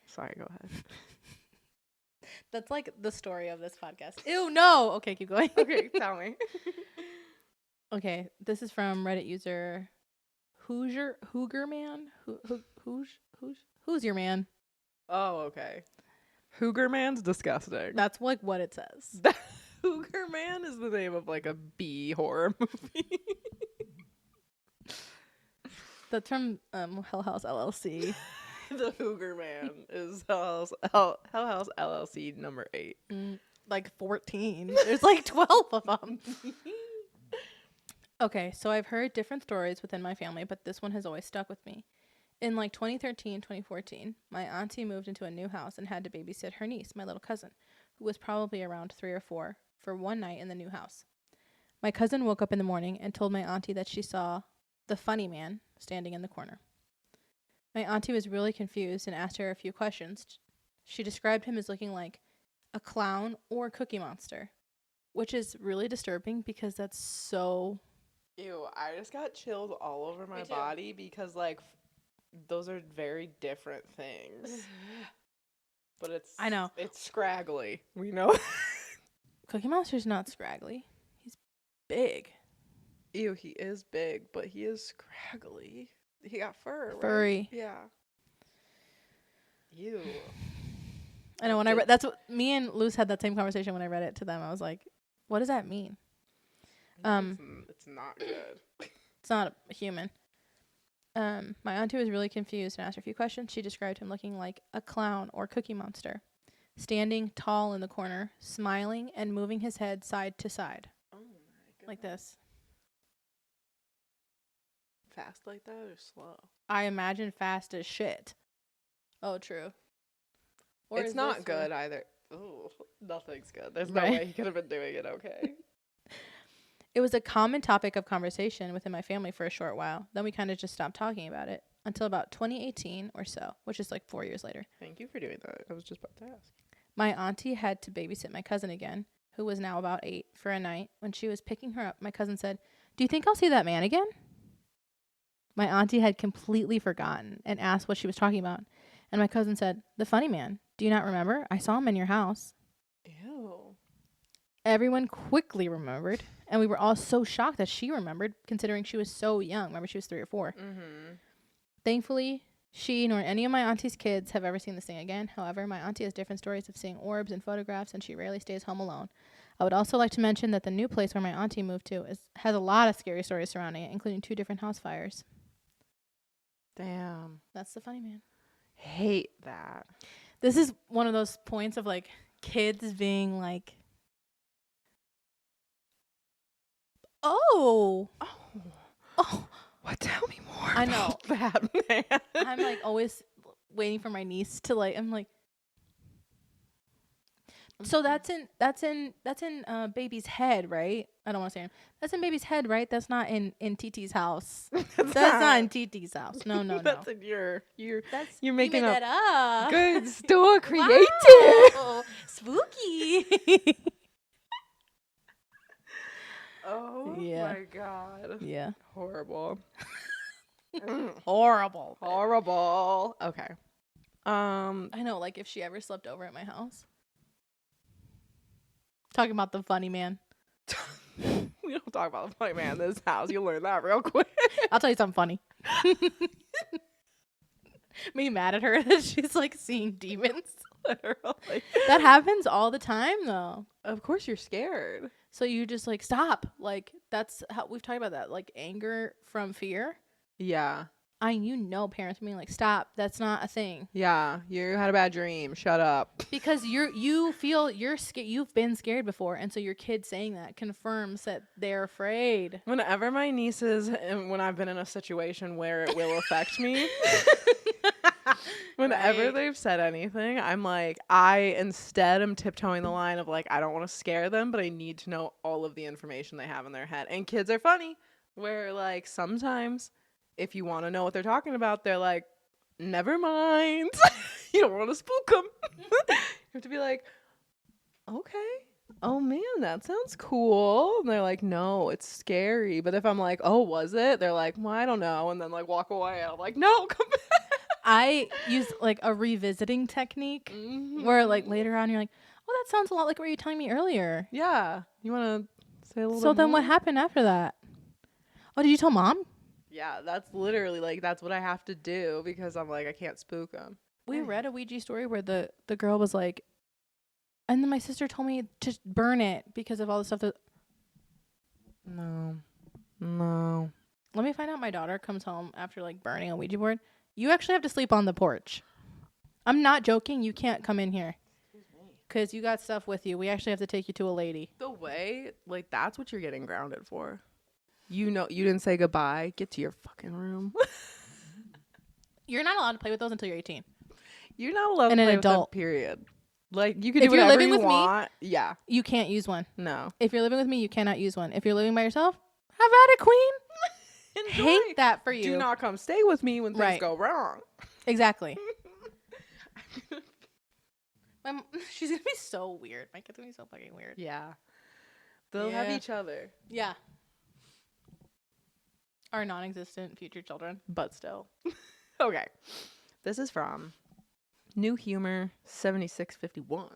S1: Sorry, go ahead.
S2: That's like the story of this podcast. Ew, no. Okay, keep going.
S1: Okay, tell me.
S2: Okay, this is from Reddit user Hooger Man. Who's your man?
S1: Oh, okay. Hooger Man's disgusting.
S2: That's like what it says.
S1: Hooger Man is the name of like a B horror movie.
S2: That's from Hell House LLC.
S1: The Hooger Man is Hell House LLC number 8.
S2: Like 14. There's like 12 of them. Okay, so I've heard different stories within my family, but this one has always stuck with me. In like 2013, 2014, my auntie moved into a new house and had to babysit her niece, my little cousin, who was probably around 3 or 4, for one night in the new house. My cousin woke up in the morning and told my auntie that she saw the funny man standing in the corner. My auntie was really confused and asked her a few questions. She described him as looking like a clown or Cookie Monster, which is really disturbing because that's so...
S1: Ew, I just got chills all over my body because, like, those are very different things. But it's...
S2: I know.
S1: It's scraggly. We know.
S2: Cookie Monster's not scraggly. He's big.
S1: Ew, he is big, but he is scraggly. He got fur, right?
S2: Furry.
S1: Yeah. Ew.
S2: I know, when I read... That's what... Me and Luz had that same conversation when I read it to them. I was like, what does that mean?
S1: It's not good.
S2: It's not a human. My auntie was really confused and asked her a few questions. She described him looking like a clown or Cookie Monster, standing tall in the corner, smiling and moving his head side to side.
S1: Oh my goodness.
S2: Like this.
S1: Fast like that or slow?
S2: I imagine fast as shit. Oh, true. Or
S1: it's not good either. Ooh, nothing's good. There's no way he could have been doing it okay.
S2: It was a common topic of conversation within my family for a short while. Then we kind of just stopped talking about it until about 2018 or so, which is like 4 years later.
S1: Thank you for doing that. I was just about to ask.
S2: My auntie had to babysit my cousin again, who was now about 8, for a night. When she was picking her up, my cousin said, "Do you think I'll see that man again?" My auntie had completely forgotten and asked what she was talking about. And my cousin said, "The funny man. Do you not remember? I saw him in your house."
S1: Ew.
S2: Everyone quickly remembered, and we were all so shocked that she remembered, considering she was so young. Remember, she was 3 or 4.
S1: Mm-hmm.
S2: Thankfully, she nor any of my auntie's kids have ever seen this thing again. However, my auntie has different stories of seeing orbs and photographs, and she rarely stays home alone. I would also like to mention that the new place where my auntie moved to has a lot of scary stories surrounding it, including 2 different house fires.
S1: Damn.
S2: That's the funny man.
S1: Hate that.
S2: This is one of those points of, like, kids being like, Oh.
S1: What? Tell me more.
S2: I know.
S1: About that, man.
S2: I'm like always waiting for my niece to like. I'm like. So that's in baby's head, right? I don't want to say him. That's in baby's head, right? That's not in TT's house. That's not in TT's house. No.
S1: That's in you're making
S2: that up.
S1: Good store creative.
S2: Wow. Spooky.
S1: Oh my god.
S2: Yeah.
S1: Horrible.
S2: Horrible.
S1: Okay.
S2: I know, like if she ever slept over at my house. Talking about the funny man.
S1: We don't talk about the funny man in this house. You'll learn that real quick.
S2: I'll tell you something funny. Me mad at her that she's like seeing demons.
S1: Literally.
S2: That happens all the time though.
S1: Of course you're scared.
S2: So you just like stop. Like that's how we've talked about that. Like anger from fear.
S1: Yeah.
S2: Parents being like, stop. That's not a thing.
S1: Yeah. You had a bad dream. Shut up.
S2: Because you feel you're scared. You've been scared before. And so your kid saying that confirms that they're afraid.
S1: Whenever my nieces, and when I've been in a situation where it will affect me, whenever they've said anything, I'm like, I instead am tiptoeing the line of like, I don't want to scare them, but I need to know all of the information they have in their head. And kids are funny where like sometimes if you want to know what they're talking about, they're like, never mind. You don't want to spook them. You have to be like, okay. Oh man, that sounds cool. And they're like, no, it's scary. But if I'm like, oh, was it? They're like, well, I don't know. And then like walk away. And I'm like, no, come back.
S2: I use like a revisiting technique where like later on you're like, oh, that sounds a lot like what you were telling me earlier.
S1: Yeah. You want to say a little bit
S2: So then
S1: more?
S2: what happened after that? Oh, did you tell mom?
S1: Yeah, that's literally like, that's what I have to do because I'm like, I can't spook them.
S2: We read a Ouija story where the girl was like, and then my sister told me to burn it because of all the stuff that.
S1: No.
S2: Let me find out. My daughter comes home after like burning a Ouija board. You actually have to sleep on the porch. I'm not joking. You can't come in here. Because you got stuff with you. We actually have to take you to a lady.
S1: The way, like, that's what you're getting grounded for. You know, you didn't say goodbye. Get to your fucking room.
S2: You're not allowed to play with those until you're 18.
S1: You're not allowed to play with them, period. Like, you can do whatever you want. Yeah.
S2: You can't use one.
S1: No.
S2: If you're living with me, you cannot use one. If you're living by yourself, have at it, queen.
S1: Enjoy.
S2: Hate that for you.
S1: Do not come stay with me when things go wrong.
S2: Exactly. She's going to be so weird. My kid's going to be so fucking weird.
S1: Yeah. They'll have each other.
S2: Yeah. Our non-existent future children.
S1: But still. Okay. This is from New Humor 7651.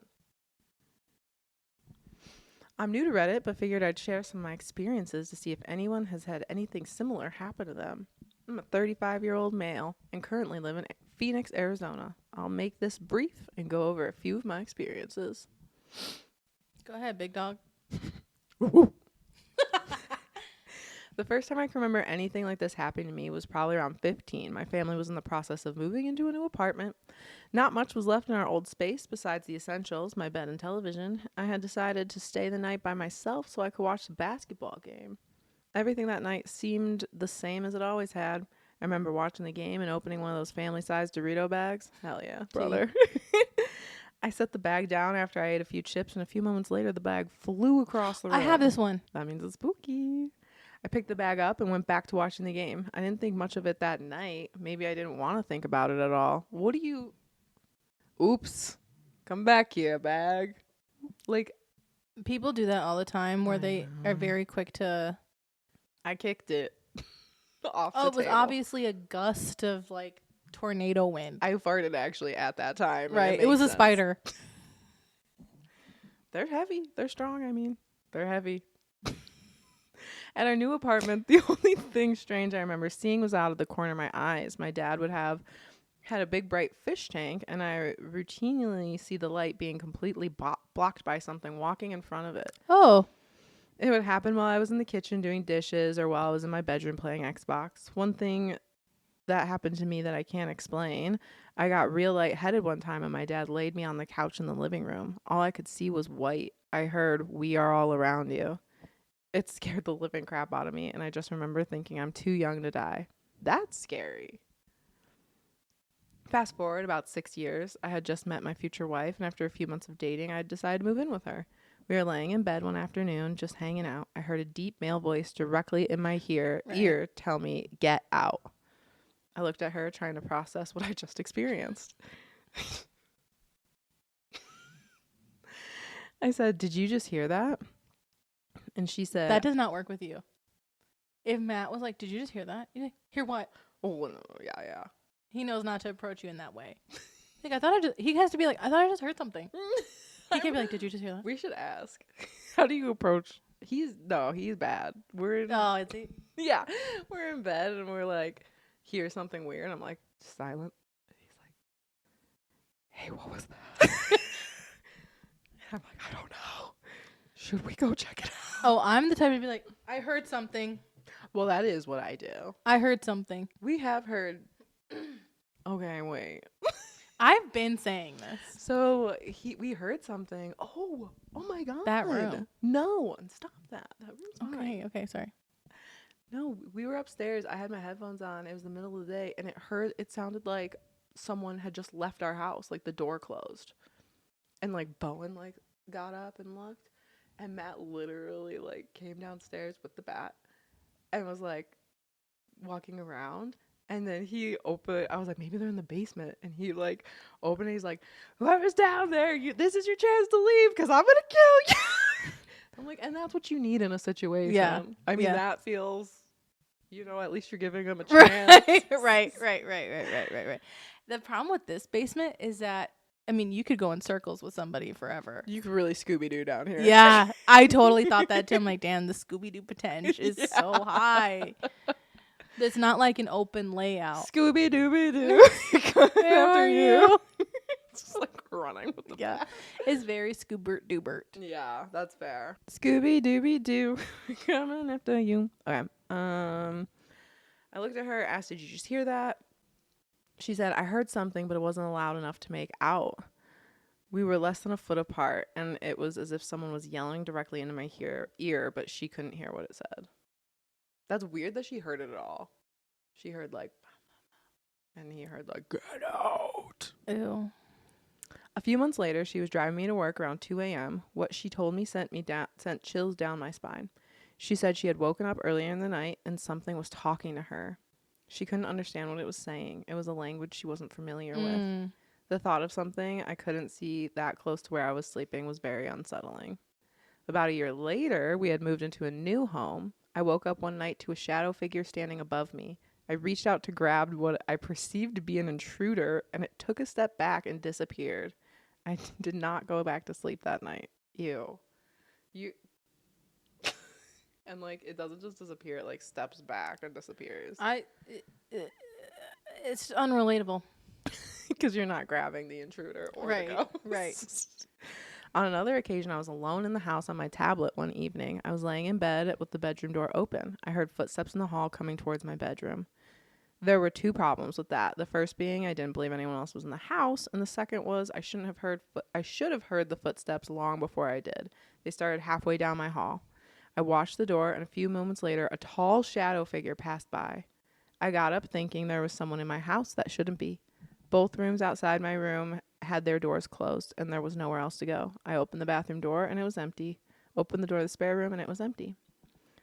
S1: I'm new to Reddit, but figured I'd share some of my experiences to see if anyone has had anything similar happen to them. I'm a 35-year-old male and currently live in Phoenix, Arizona. I'll make this brief and go over a few of my experiences.
S2: Go ahead, big dog.
S1: The first time I can remember anything like this happening to me was probably around 15. My family was in the process of moving into a new apartment. Not much was left in our old space besides the essentials, my bed and television. I had decided to stay the night by myself so I could watch the basketball game. Everything that night seemed the same as it always had. I remember watching the game and opening one of those family-sized Dorito bags. Hell yeah, brother. I set the bag down after I ate a few chips, and a few moments later, the bag flew across the room.
S2: I have this one.
S1: That means it's spooky. I picked the bag up and went back to watching the game. I didn't think much of it that night. Maybe I didn't want to think about it at all. What do you... Oops. Come back here, bag. Like...
S2: People do that all the time where they are very quick to...
S1: I kicked it off the
S2: table. It was
S1: table.
S2: Obviously a gust of, like, tornado wind.
S1: I farted, actually, at that time.
S2: Right. It was
S1: sense.
S2: A spider.
S1: They're heavy. They're strong, I mean. They're heavy. At our new apartment, the only thing strange I remember seeing was out of the corner of my eyes. My dad had a big bright fish tank, and I routinely see the light being completely blocked by something walking in front of it.
S2: Oh.
S1: It would happen while I was in the kitchen doing dishes or while I was in my bedroom playing Xbox. One thing that happened to me that I can't explain, I got real lightheaded one time and my dad laid me on the couch in the living room. All I could see was white. I heard, "We are all around you." It scared the living crap out of me, and I just remember thinking I'm too young to die. That's scary. Fast forward about 6 years, I had just met my future wife, and after a few months of dating, I decided to move in with her. We were laying in bed one afternoon, just hanging out. I heard a deep male voice directly in my ear tell me, "Get out." I looked at her, trying to process what I just experienced. I said, "Did you just hear that?" And she said...
S2: That does not work with you. If Matt was like, "Did you just hear that?" You're like, "Hear what?"
S1: Oh, no, yeah.
S2: He knows not to approach you in that way. Like, he has to be like, "I thought I just heard something." He can't be like, "Did you just hear that?"
S1: We should ask. How do you approach... He's bad.
S2: Oh, is he?
S1: Yeah. We're in bed and we're like, hear something weird. I'm like, silent. And he's like, "Hey, what was that?" And I'm like, "I don't know. Should we go check it out?"
S2: Oh, I'm the type to be like, "I heard something."
S1: Well, that is what I do.
S2: I heard something.
S1: We have heard... Okay, wait.
S2: I've been saying this.
S1: So we heard something. Oh my God.
S2: That room.
S1: No, stop that. That room's mine.
S2: Okay, sorry.
S1: No, we were upstairs. I had my headphones on. It was the middle of the day, and it sounded like someone had just left our house, like the door closed. And like Bowen like got up and looked, and Matt literally like came downstairs with the bat and was like walking around. And then he opened, I was like, maybe they're in the basement. And he like opened it. He's like, "Whoever's down there, this is your chance to leave because I'm going to kill you." I'm like, and that's what you need in a situation.
S2: Yeah.
S1: I mean, that feels, at least you're giving them a chance.
S2: Right. The problem with this basement is that, I mean, you could go in circles with somebody forever.
S1: You could really Scooby-Doo down here.
S2: Yeah. I totally thought that too. I'm like, damn, the Scooby-Doo potential is so high. It's not like an open layout.
S1: Scooby-Dooby-Doo. After you. It's just like running with the bat.
S2: It's very Scoobert-Doobert.
S1: Yeah, that's fair. Scooby-Dooby-Doo. Coming after you. Okay. I looked at her, asked, "Did you just hear that?" She said, I heard something, but it wasn't loud enough to make out. We were less than a foot apart, and it was as if someone was yelling directly into my ear, but she couldn't hear what it said. That's weird that she heard it at all. She heard like, and he heard like, get out.
S2: Ew.
S1: A few months later, she was driving me to work around 2 a.m. What she told me sent chills down my spine. She said she had woken up earlier in the night and something was talking to her. She couldn't understand what it was saying. It was a language she wasn't familiar with. The thought of something I couldn't see that close to where I was sleeping was very unsettling. About a year later, we had moved into a new home. I woke up one night to a shadow figure standing above me. I reached out to grab what I perceived to be an intruder, and it took a step back and disappeared. I did not go back to sleep that night. Ew. And, like, it doesn't just disappear. It, like, steps back and disappears.
S2: It's unrelatable.
S1: Because you're not grabbing the intruder or the ghost.
S2: Right.
S1: On another occasion, I was alone in the house on my tablet one evening. I was laying in bed with the bedroom door open. I heard footsteps in the hall coming towards my bedroom. There were two problems with that. The first being I didn't believe anyone else was in the house, and the second was I should have heard the footsteps long before I did. They started halfway down my hall. I watched the door, and a few moments later, a tall shadow figure passed by. I got up thinking there was someone in my house that shouldn't be. Both rooms outside my room had their doors closed, and there was nowhere else to go. I opened the bathroom door, and it was empty. Opened the door to the spare room, and it was empty.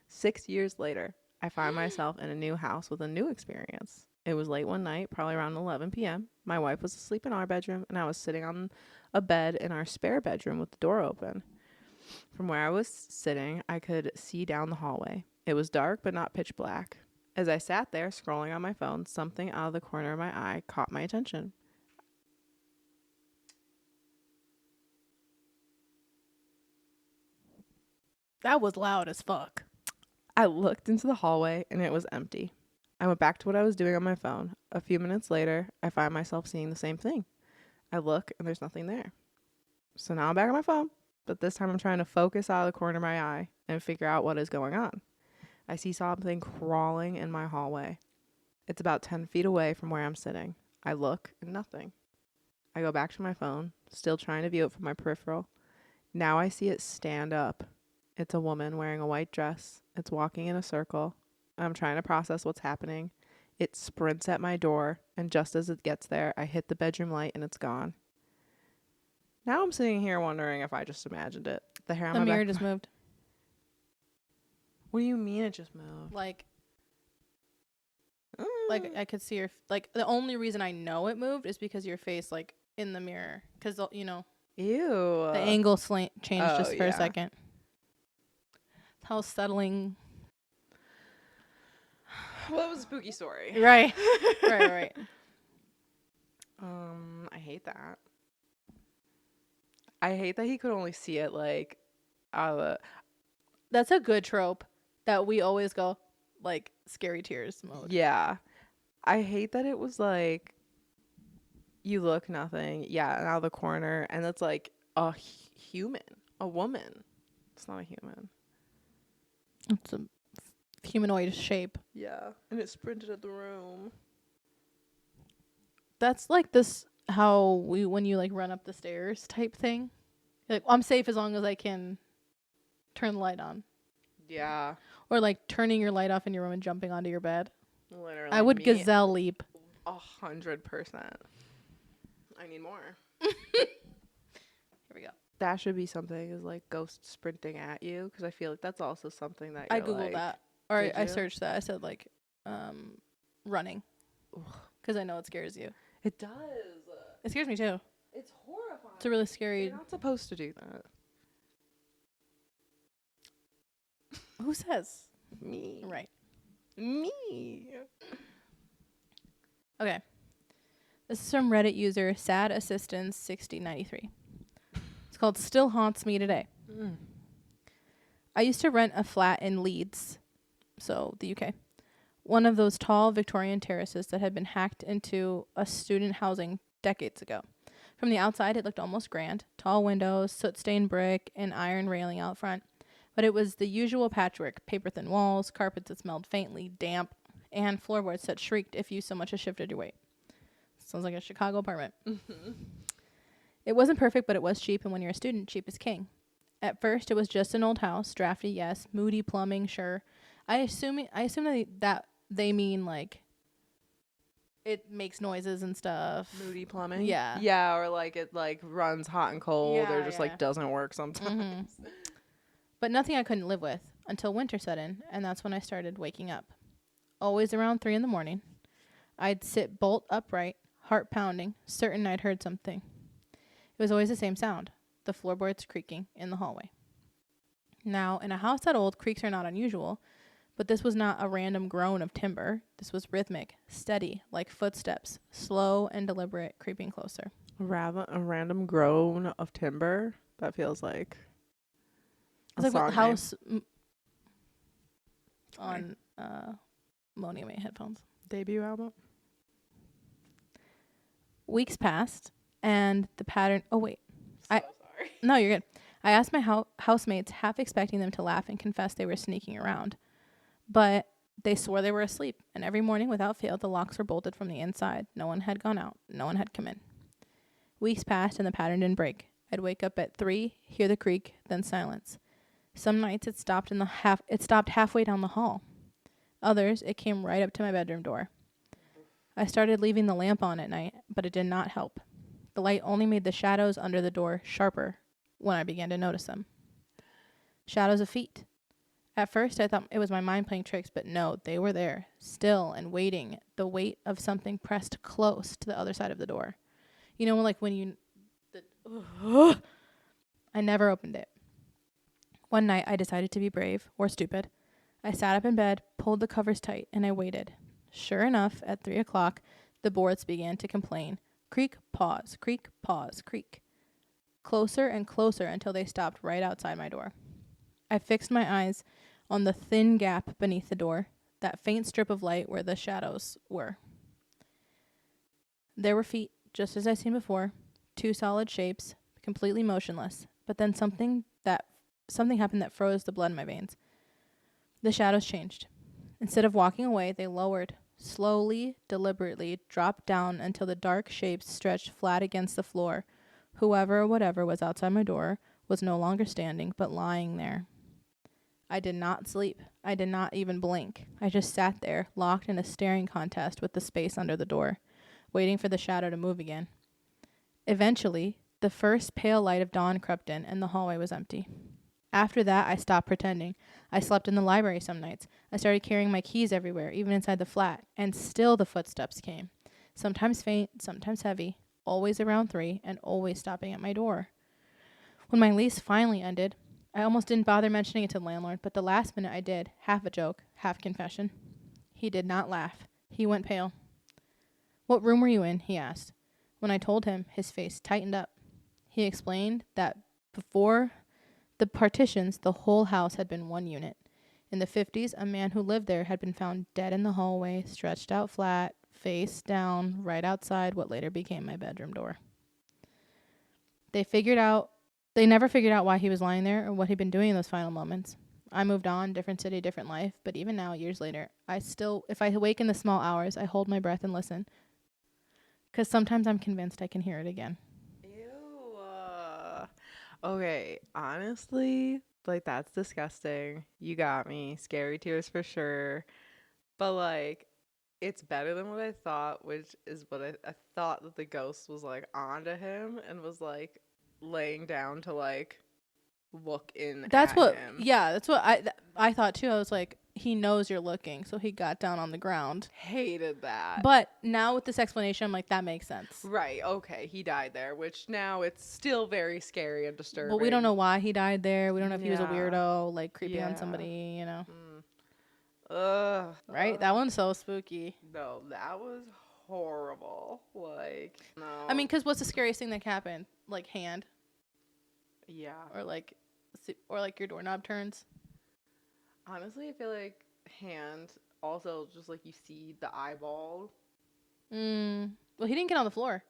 S1: 6 years later, I find myself in a new house with a new experience. It was late one night, probably around 11 p.m. My wife was asleep in our bedroom, and I was sitting on a bed in our spare bedroom with the door open. From where I was sitting, I could see down the hallway. It was dark, but not pitch black. As I sat there scrolling on my phone, something out of the corner of my eye caught my attention.
S2: That was loud as fuck.
S1: I looked into the hallway, and it was empty. I went back to what I was doing on my phone. A few minutes later, I find myself seeing the same thing. I look, and there's nothing there. So now I'm back on my phone, but this time I'm trying to focus out of the corner of my eye and figure out what is going on. I see something crawling in my hallway. It's about 10 feet away from where I'm sitting. I look, and nothing. I go back to my phone, still trying to view it from my peripheral. Now I see it stand up. It's a woman wearing a white dress. It's walking in a circle. I'm trying to process what's happening. It sprints at my door, and just as it gets there, I hit the bedroom light, and it's gone. Now I'm sitting here wondering if I just imagined it. The hair on my
S2: mirror
S1: back
S2: just moved.
S1: What do you mean it just moved?
S2: Like I could see your like the only reason I know it moved is because your face like in the mirror because you know.
S1: Ew.
S2: The angle changed just for a second. How settling.
S1: Well, it was a spooky story.
S2: Right. right.
S1: I hate that. I hate that he could only see it like out of
S2: That's a good trope that we always go like scary tears mode.
S1: Yeah. I hate that it was like you look nothing. Yeah, and out of the corner, and it's like a human, a woman. It's not a human.
S2: It's a humanoid shape.
S1: Yeah, and it sprinted at the room.
S2: That's like this how when you like run up the stairs type thing. Like I'm safe as long as I can turn the light on.
S1: Yeah.
S2: Or like turning your light off in your room and jumping onto your bed.
S1: Literally.
S2: I would gazelle leap.
S1: 100%. I need more.
S2: Here we go.
S1: That should be something is like ghosts sprinting at you because I feel like that's also something that
S2: I googled
S1: like,
S2: that. Or I searched that. I said like running because I know it scares you.
S1: It does.
S2: It scares me too.
S1: It's horrifying.
S2: It's a really scary.
S1: You're not supposed to do that.
S2: Who says?
S1: Me.
S2: Right.
S1: Me.
S2: Okay. This is from Reddit user Sad Assistance 6093. It's called Still Haunts Me Today. I used to rent a flat in Leeds, so the UK. One of those tall Victorian terraces that had been hacked into a student housing decades ago. From the outside, it looked almost grand. Tall windows, soot-stained brick, and iron railing out front. But it was the usual patchwork, paper-thin walls, carpets that smelled faintly damp, and floorboards that shrieked if you so much as shifted your weight. Sounds like a Chicago apartment. It wasn't perfect, but it was cheap, and when you're a student, cheap is king. At first, it was just an old house, drafty, yes, moody plumbing, sure. I assume that they mean like it makes noises and stuff.
S1: Moody plumbing.
S2: Yeah.
S1: Yeah, or like it like runs hot and cold, or just like doesn't work sometimes.
S2: But nothing I couldn't live with until winter set in, and that's when I started waking up. Always around 3 a.m. I'd sit bolt upright, heart pounding, certain I'd heard something. It was always the same sound, the floorboards creaking in the hallway. Now, in a house that old, creaks are not unusual, but this was not a random groan of timber. This was rhythmic, steady, like footsteps, slow and deliberate, creeping closer.
S1: A random groan of timber? That feels like
S2: it's like what house on Moni May headphones.
S1: Debut album?
S2: Weeks passed, and the pattern... Oh, wait.
S1: Sorry.
S2: No, you're good. I asked my housemates, half expecting them to laugh and confess they were sneaking around. But they swore they were asleep, and every morning, without fail, the locks were bolted from the inside. No one had gone out. No one had come in. Weeks passed, and the pattern didn't break. I'd wake up at 3, hear the creak, then silence. Some nights it stopped halfway down the hall. Others, it came right up to my bedroom door. I started leaving the lamp on at night, but it did not help. The light only made the shadows under the door sharper when I began to notice them. Shadows of feet. At first, I thought it was my mind playing tricks, but no, they were there, still and waiting, the weight of something pressed close to the other side of the door. You know, like when you... I never opened it. One night, I decided to be brave, or stupid. I sat up in bed, pulled the covers tight, and I waited. Sure enough, at 3 o'clock, the boards began to complain. Creak, pause, creak, pause, creak. Closer and closer until they stopped right outside my door. I fixed my eyes on the thin gap beneath the door, that faint strip of light where the shadows were. There were feet, just as I'd seen before, 2 solid shapes, completely motionless, but then something happened that froze the blood in my veins. The shadows changed. Instead of walking away, they lowered, slowly, deliberately, dropped down until the dark shapes stretched flat against the floor. Whoever or whatever was outside my door was no longer standing, but lying there. I did not sleep. I did not even blink. I just sat there, locked in a staring contest with the space under the door, waiting for the shadow to move again. Eventually, the first pale light of dawn crept in, and the hallway was empty. After that, I stopped pretending. I slept in the library some nights. I started carrying my keys everywhere, even inside the flat, and still the footsteps came. Sometimes faint, sometimes heavy, always around 3, and always stopping at my door. When my lease finally ended, I almost didn't bother mentioning it to the landlord, but the last minute I did, half a joke, half confession. He did not laugh. He went pale. "What room were you in?" he asked. When I told him, his face tightened up. He explained that before the partitions, the whole house had been one unit. In the 50s, a man who lived there had been found dead in the hallway, stretched out flat, face down, right outside what later became my bedroom door. They never figured out why he was lying there or what he'd been doing in those final moments. I moved on, different city, different life, but even now, years later, if I wake in the small hours, I hold my breath and listen. Because sometimes I'm convinced I can hear it again.
S1: Okay, honestly, like, that's disgusting. You got me. Scary tears for sure. But, like, it's better than what I thought, which is what I thought that the ghost was, like, onto him and was, like, laying down to, like, look in at him.
S2: Yeah, that's what I thought, too. I was like, he knows you're looking, so he got down on the ground.
S1: Hated that.
S2: But now with this explanation, I'm like, that makes sense.
S1: Right, okay, he died there, which now it's still very scary and disturbing.
S2: But we don't know why he died there. We don't know if he was a weirdo, like, creeping on somebody, you know. Right? That one's so spooky.
S1: No, that was horrible. Like, no.
S2: I mean, because what's the scariest thing that happened? Like, hand?
S1: Yeah.
S2: Or like your doorknob turns?
S1: Honestly, I feel like hand, also just like you see the eyeball.
S2: Well, he didn't get on the floor.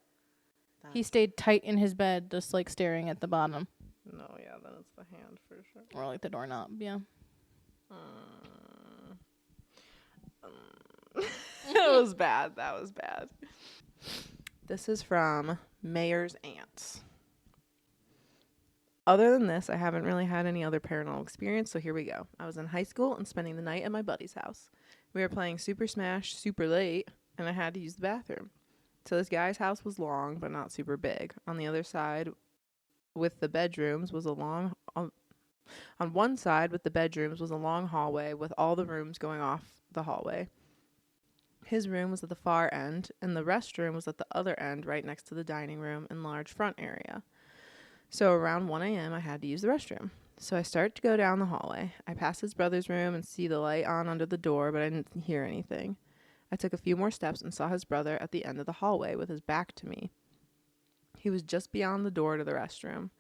S2: He stayed tight in his bed, just like staring at the bottom.
S1: No, yeah, then it's the hand for sure.
S2: Or like the doorknob, yeah.
S1: That was bad. This is from Mayor's Aunts. Other than this, I haven't really had any other paranormal experience, so here we go. I was in high school and spending the night at my buddy's house. We were playing Super Smash super late, and I had to use the bathroom. So this guy's house was long, but not super big. On the other side, with the bedrooms, was a long... on one side with the bedrooms was a long hallway with all the rooms going off the hallway. His room was at the far end, and the restroom was at the other end, right next to the dining room and large front area. So around 1 a.m., I had to use the restroom. So I start to go down the hallway. I pass his brother's room and see the light on under the door, but I didn't hear anything. I took a few more steps and saw his brother at the end of the hallway with his back to me. He was just beyond the door to the restroom.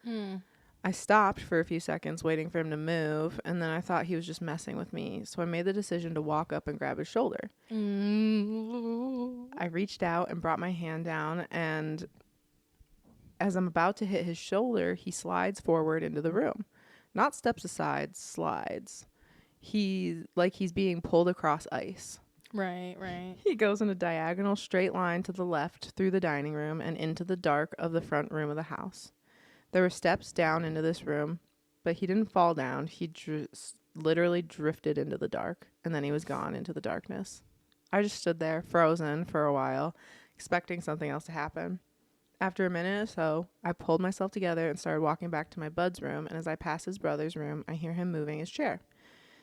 S1: I stopped for a few seconds waiting for him to move, and then I thought he was just messing with me, so I made the decision to walk up and grab his shoulder. I reached out and brought my hand down, and as I'm about to hit his shoulder, he slides forward into the room. Not steps aside, slides. He's being pulled across ice.
S2: Right.
S1: He goes in a diagonal straight line to the left through the dining room and into the dark of the front room of the house. There were steps down into this room, but he didn't fall down. He literally drifted into the dark, and then he was gone into the darkness. I just stood there, frozen for a while, expecting something else to happen. After a minute or so, I pulled myself together and started walking back to my bud's room, and as I pass his brother's room, I hear him moving his chair.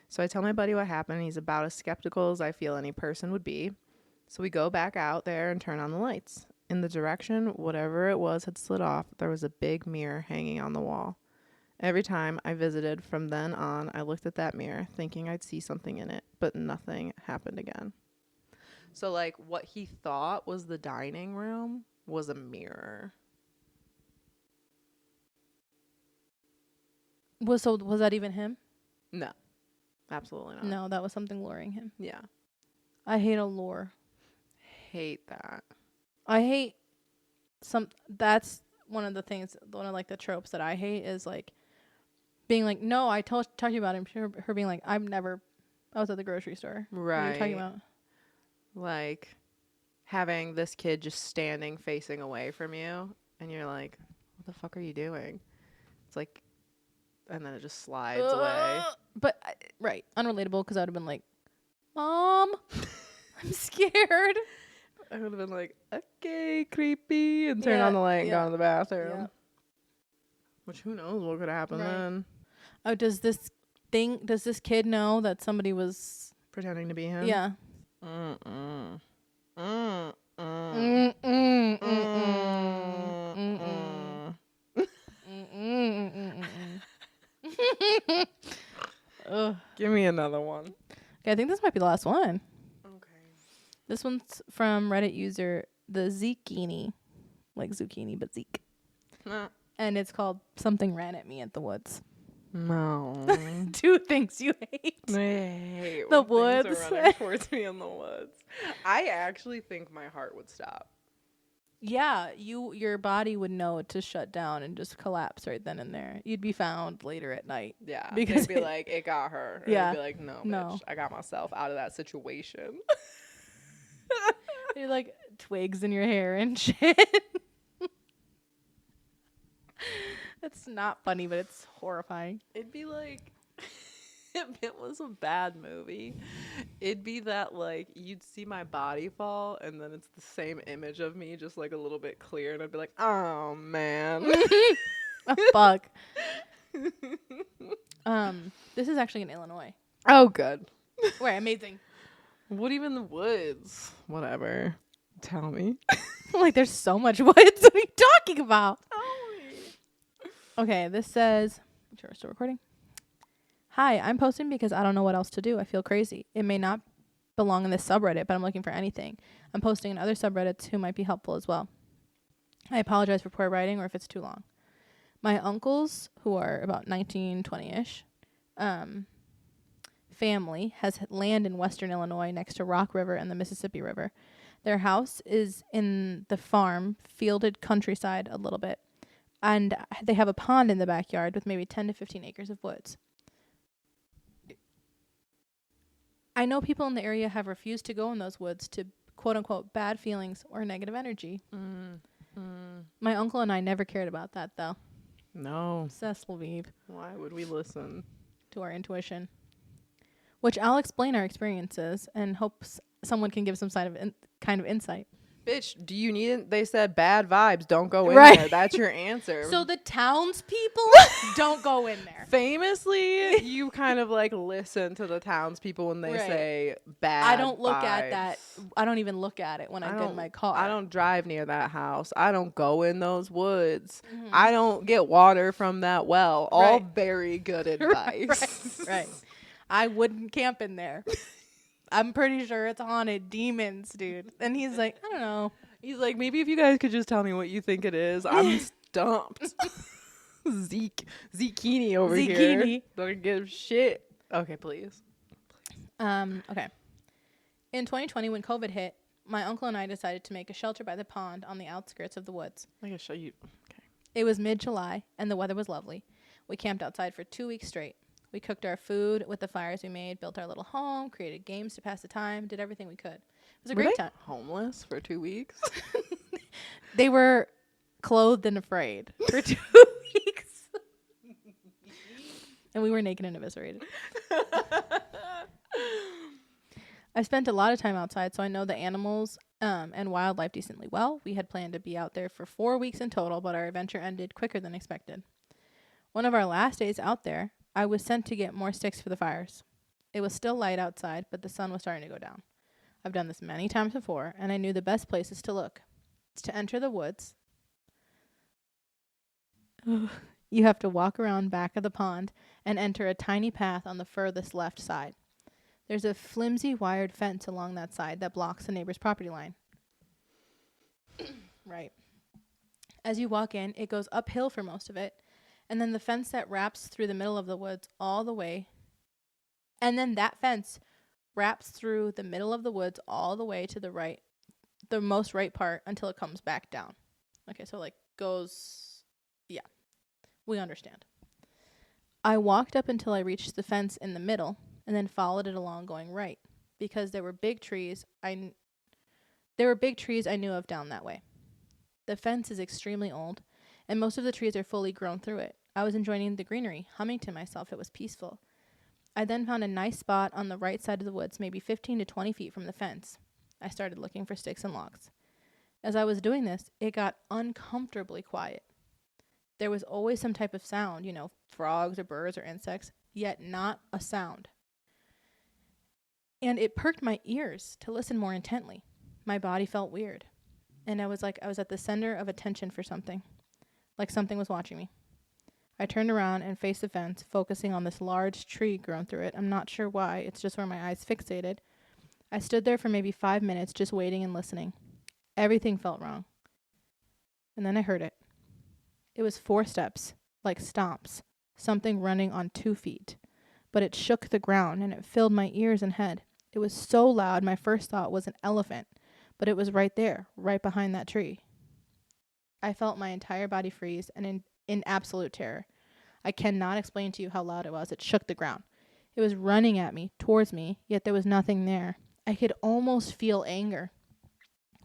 S1: So I tell my buddy what happened, and he's about as skeptical as I feel any person would be. So we go back out there and turn on the lights. In the direction whatever it was had slid off, there was a big mirror hanging on the wall. Every time I visited from then on, I looked at that mirror, thinking I'd see something in it, but nothing happened again. So, like, what he thought was the dining room was a mirror.
S2: Was that even him?
S1: No. Absolutely not.
S2: No, that was something luring him.
S1: Yeah.
S2: I hate a lure.
S1: Hate that.
S2: I hate that's one of the things, one of like the tropes that I hate is like being like, no, I talked to you about him. Her being like, I was at the grocery store.
S1: Right.
S2: What are you talking about?
S1: Like having this kid just standing facing away from you and you're like, what the fuck are you doing? It's like, and then it just slides away.
S2: But, right. Unrelatable because I would have been like, Mom, I'm scared.
S1: I would have been like, okay, creepy, and turn on the light and go to the bathroom. Yeah. Which, who knows what could happen then.
S2: Oh, does this kid know that somebody was
S1: pretending to be him?
S2: Yeah.
S1: Give me another one.
S2: Okay, I think this might be the last one.
S1: Okay.
S2: This one's from Reddit user the Zekini, like zucchini but Zeke, and it's called "Something Ran at Me at the Woods."
S1: No.
S2: 2 things you hate.
S1: I hate
S2: the
S1: when
S2: woods.
S1: Things are running towards me in the woods. I actually think my heart would stop.
S2: Yeah, your body would know to shut down and just collapse right then and there. You'd be found later at night.
S1: Yeah, because they'd be like, it got her. Or
S2: yeah,
S1: they'd be like, no, bitch, I got myself out of that situation.
S2: You're like twigs in your hair and shit. It's not funny, but it's horrifying.
S1: It'd be like, if it was a bad movie, it'd be that, like, you'd see my body fall, and then it's the same image of me, just, like, a little bit clear, and I'd be like, oh, man.
S2: Oh, fuck. This is actually in Illinois.
S1: Oh, good.
S2: Right, amazing.
S1: What even the woods? Whatever. Tell me.
S2: Like, there's so much woods. What are you talking about? Okay, this says, sure, still recording. Hi, I'm posting because I don't know what else to do. I feel crazy. It may not belong in this subreddit, but I'm looking for anything. I'm posting in other subreddits who might be helpful as well. I apologize for poor writing or if it's too long. My uncles, who are about 19, 20-ish, family has land in western Illinois next to Rock River and the Mississippi River. Their house is in the farm, fielded countryside a little bit. And they have a pond in the backyard with maybe 10 to 15 acres of woods. I know people in the area have refused to go in those woods to quote unquote bad feelings or negative energy. My uncle and I never cared about that, though.
S1: No.
S2: Cecil,
S1: Why would we listen
S2: to our intuition? Which I'll explain our experiences and hopes someone can give some kind of insight.
S1: Bitch, do you need it? They said bad vibes, don't go in there. That's your answer.
S2: So the townspeople don't go in there.
S1: Famously, you kind of like listen to the townspeople when they say bad
S2: I don't look
S1: vibes.
S2: at that. I don't even look at it when I get in my car.
S1: I don't drive near that house. I don't go in those woods. I don't get water from that well. All very good advice.
S2: Right. I wouldn't camp in there. I'm pretty sure it's haunted. Demons, dude. And he's like, I don't know.
S1: He's like, maybe if you guys could just tell me what you think it is. I'm stumped. Zucchini over here. Don't give shit. Okay, please.
S2: Okay. In 2020, when COVID hit, my uncle and I decided to make a shelter by the pond on the outskirts of the woods.
S1: I can show you. Okay.
S2: It was mid-July, and the weather was lovely. We camped outside for 2 weeks straight. We cooked our food with the fires we made, built our little home, created games to pass the time, did everything we could. It was a great time.
S1: Homeless for 2 weeks?
S2: They were clothed and afraid for 2 weeks. And we were naked and eviscerated. I spent a lot of time outside, so I know the animals and wildlife decently well. We had planned to be out there for 4 weeks in total, but our adventure ended quicker than expected. One of our last days out there, I was sent to get more sticks for the fires. It was still light outside, but the sun was starting to go down. I've done this many times before, and I knew the best places to look. It's to enter the woods. You have to walk around back of the pond and enter a tiny path on the furthest left side. There's a flimsy wired fence along that side that blocks the neighbor's property line. Right. As you walk in, it goes uphill for most of it, and then the fence that wraps through the middle of the woods all the way. And then that fence wraps through the middle of the woods all the way to the right, the most right part, until it comes back down. Okay, so like goes, yeah, we understand. I walked up until I reached the fence in the middle and then followed it along going right because there were big trees I knew of down that way. The fence is extremely old and most of the trees are fully grown through it. I was enjoying the greenery, humming to myself. It was peaceful. I then found a nice spot on the right side of the woods, maybe 15 to 20 feet from the fence. I started looking for sticks and logs. As I was doing this, it got uncomfortably quiet. There was always some type of sound, frogs or birds or insects, yet not a sound. And it perked my ears to listen more intently. My body felt weird. And I was at the center of attention for something, like something was watching me. I turned around and faced the fence, focusing on this large tree grown through it. I'm not sure why. It's just where my eyes fixated. I stood there for maybe 5 minutes just waiting and listening. Everything felt wrong. And then I heard it. It was 4 steps, like stomps, something running on 2 feet. But it shook the ground and it filled my ears and head. It was so loud, my first thought was an elephant, but it was right there, right behind that tree. I felt my entire body freeze and in absolute terror. I cannot explain to you how loud it was. It shook the ground. It was running at me, towards me, yet there was nothing there. I could almost feel anger.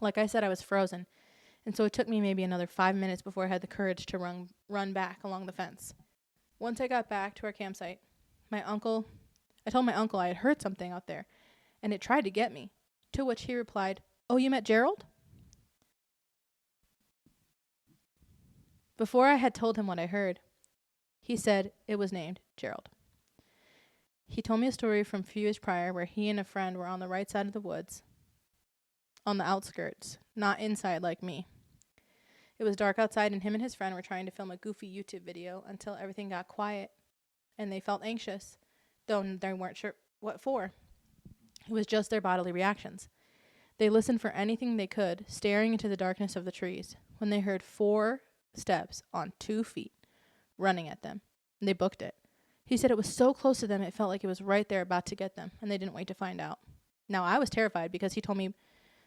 S2: Like I said, I was frozen. And so it took me maybe another 5 minutes before I had the courage to run back along the fence. Once I got back to our campsite, I told my uncle I had heard something out there, and it tried to get me, to which he replied, "Oh, you met Gerald?" Before I had told him what I heard, he said it was named Gerald. He told me a story from a few years prior where he and a friend were on the right side of the woods, on the outskirts, not inside like me. It was dark outside and him and his friend were trying to film a goofy YouTube video until everything got quiet and they felt anxious, though they weren't sure what for. It was just their bodily reactions. They listened for anything they could, staring into the darkness of the trees, when they heard 4 steps on 2 feet running at them, and they booked it. He said it was so close to them it felt like it was right there about to get them, and they didn't wait to find out. Now, I was terrified because he told me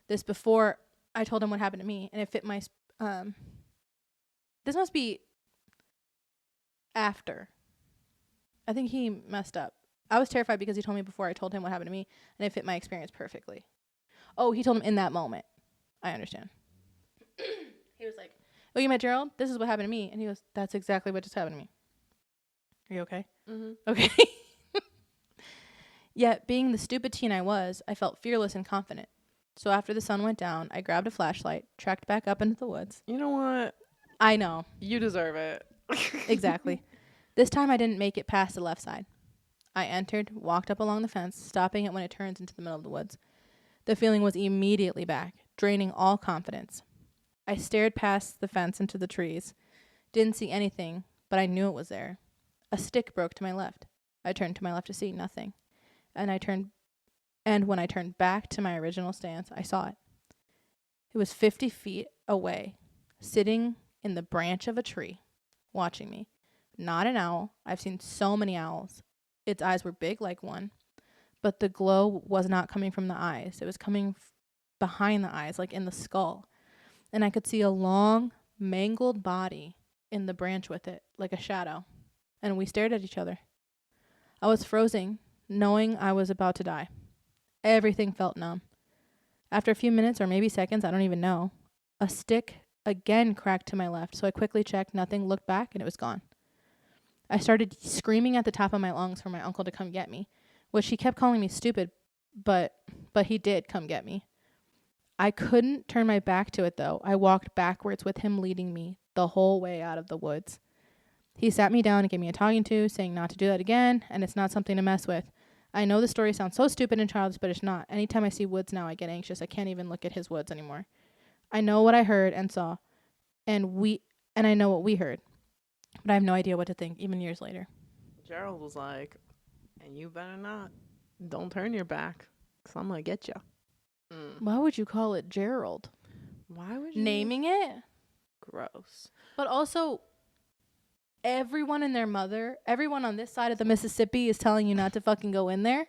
S2: this before I told him what happened to me, and it fit my this must be after. I think he messed up. I was terrified because he told me before I told him what happened to me, and it fit my experience perfectly. Oh, he told him in that moment. I understand. He was like, oh, you met Gerald? This is what happened to me. And he goes, that's exactly what just happened to me. Are you okay?
S1: Mm-hmm.
S2: Okay. Yet, being the stupid teen I was, I felt fearless and confident. So after the sun went down, I grabbed a flashlight, trekked back up into the woods.
S1: You know what?
S2: I know.
S1: You deserve it.
S2: Exactly. This time I didn't make it past the left side. I entered, walked up along the fence, stopping it when it turns into the middle of the woods. The feeling was immediately back, draining all confidence. I stared past the fence into the trees. Didn't see anything, but I knew it was there. A stick broke to my left. I turned to my left to see nothing. And when I turned back to my original stance, I saw it. It was 50 feet away, sitting in the branch of a tree, watching me. Not an owl. I've seen so many owls. Its eyes were big like one, but the glow was not coming from the eyes. It was coming behind the eyes, like in the skull. And I could see a long, mangled body in the branch with it, like a shadow. And we stared at each other. I was frozen, knowing I was about to die. Everything felt numb. After a few minutes, or maybe seconds, I don't even know, a stick again cracked to my left, so I quickly checked nothing, looked back, and it was gone. I started screaming at the top of my lungs for my uncle to come get me, which he kept calling me stupid, but he did come get me. I couldn't turn my back to it, though. I walked backwards with him leading me the whole way out of the woods. He sat me down and gave me a talking to, saying not to do that again, and it's not something to mess with. I know the story sounds so stupid and childish, but it's not. Anytime I see woods now, I get anxious. I can't even look at his woods anymore. I know what I heard and saw, and I know what we heard, but I have no idea what to think, even years later.
S1: Gerald was like, and you better not. Don't turn your back, because I'm going to get you.
S2: Why would you call it Gerald?
S1: Why would you?
S2: Naming it?
S1: Gross.
S2: But also, everyone and their mother, everyone on this side of the Mississippi is telling you not to fucking go in there.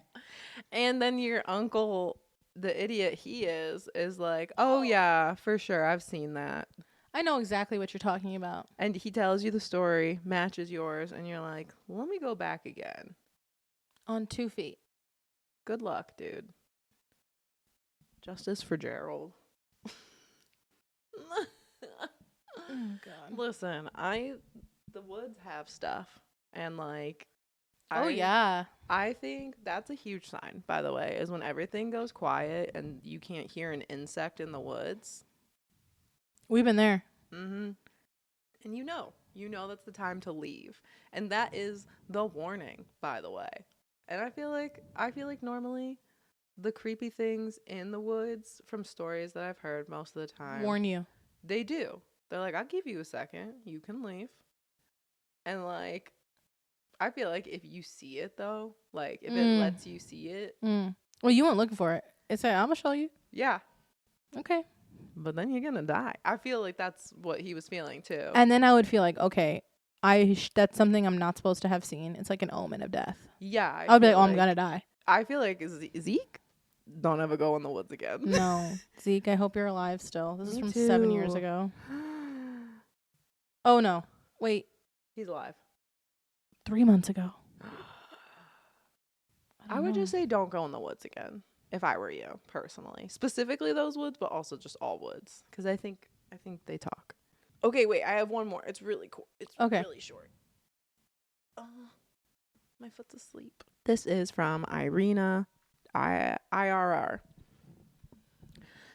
S1: And then your uncle, the idiot he is like, oh, yeah, for sure. I've seen that.
S2: I know exactly what you're talking about.
S1: And he tells you the story, matches yours, and you're like, let me go back again.
S2: On 2 feet.
S1: Good luck, dude. Justice for Gerald.
S2: Oh, God.
S1: Listen, the woods have stuff. And, like...
S2: yeah.
S1: I think that's a huge sign, by the way, is when everything goes quiet and you can't hear an insect in the woods.
S2: We've been there.
S1: Mm-hmm. And you know that's the time to leave. And that is the warning, by the way. And I feel like normally the creepy things in the woods from stories that I've heard most of the time
S2: warn you.
S1: They do. They're like, I'll give you a second. You can leave. And like, I feel like if you see it though, like if it lets you see it.
S2: Well, you weren't looking for it. It's like, I'm going to show you.
S1: Yeah.
S2: Okay.
S1: But then you're going to die. I feel like that's what he was feeling too.
S2: And then I would feel like, okay, that's something I'm not supposed to have seen. It's like an omen of death.
S1: Yeah.
S2: I would be like, oh, I'm going to die.
S1: I feel like Zeke, don't ever go in the woods again.
S2: No. Zeke, I hope you're alive still. This is from 7 years ago. Oh, no. Wait.
S1: He's alive.
S2: 3 months ago.
S1: I would just say don't go in the woods again if I were you, personally. Specifically those woods, but also just all woods. Because I think they talk. Okay, wait. I have one more. It's really cool. It's really short. My foot's asleep. This is from Irina IRR.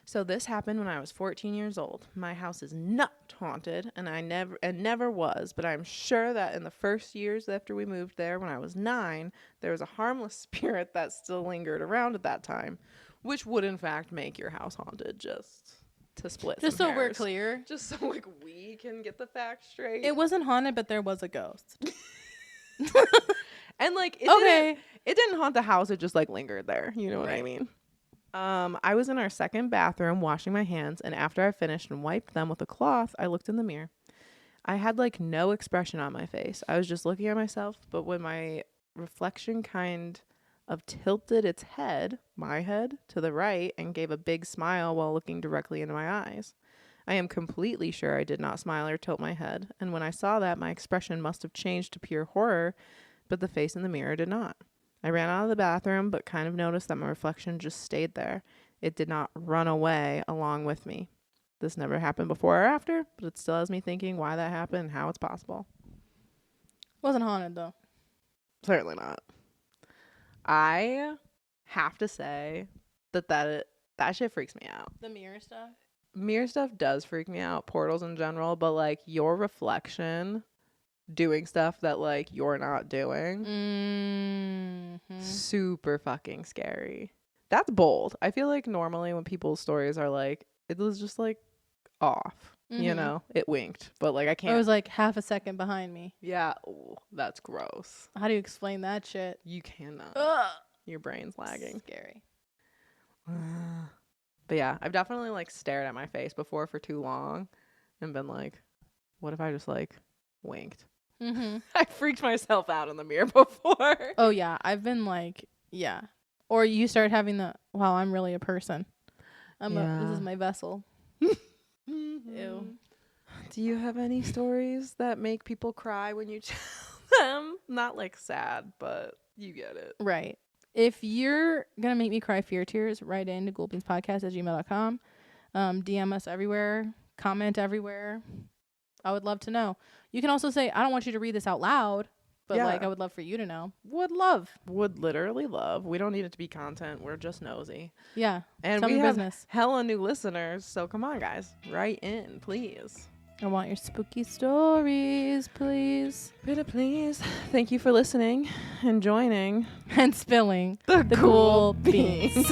S1: So this happened when I was 14 years old. My house is not haunted, and I never was, but I'm sure that in the first years after we moved there, when I was 9, there was a harmless spirit that still lingered around at that time, which would in fact make your house haunted, just to split
S2: just
S1: some
S2: so
S1: hairs.
S2: We're clear.
S1: Just so like we can get the facts straight.
S2: It wasn't haunted, but there was a ghost.
S1: And like it didn't haunt the house, it just like lingered there. You know what I mean? I was in our second bathroom washing my hands, and after I finished and wiped them with a cloth, I looked in the mirror. I had like no expression on my face. I was just looking at myself, but when my reflection kind of tilted its head, my head, to the right and gave a big smile while looking directly into my eyes. I am completely sure I did not smile or tilt my head, and when I saw that, my expression must have changed to pure horror, but the face in the mirror did not. I ran out of the bathroom, but kind of noticed that my reflection just stayed there. It did not run away along with me. This never happened before or after, but it still has me thinking why that happened and how it's possible.
S2: Wasn't haunted, though.
S1: Certainly not. I have to say that shit freaks me out.
S2: The mirror stuff?
S1: Mirror stuff does freak me out. Portals in general. But, like, your reflection doing stuff that, like, you're not doing. Mm-hmm. Super fucking scary. That's bold. I feel like normally when people's stories are, like, it was just, like, off. Mm-hmm. You know? It winked. But, like, I can't.
S2: It was, like, half a second behind me.
S1: Yeah. Ooh, that's gross.
S2: How do you explain that shit?
S1: You cannot. Ugh. Your brain's lagging.
S2: Scary.
S1: But yeah, I've definitely like stared at my face before for too long and been like, what if I just like winked? Mm-hmm. I freaked myself out in the mirror before.
S2: Oh yeah, I've been like, yeah. Or you start having the, wow, I'm really a person. This is my vessel. Mm-hmm. Ew.
S1: Do you have any stories that make people cry when you tell them? Not like sad, but you get it.
S2: Right. If you're going to make me cry fear tears, write in to ghoulbeanspodcast@gmail.com. DM us everywhere. Comment everywhere. I would love to know. You can also say, I don't want you to read this out loud, but like I would love for you to know. Would literally love. We don't need it to be content. We're just nosy. Yeah.
S1: And we have hella new listeners. So come on, guys. Write in, please.
S2: I want your spooky stories, please.
S1: Pretty please. Thank you for listening and joining.
S2: And spilling
S1: the ghoul beans.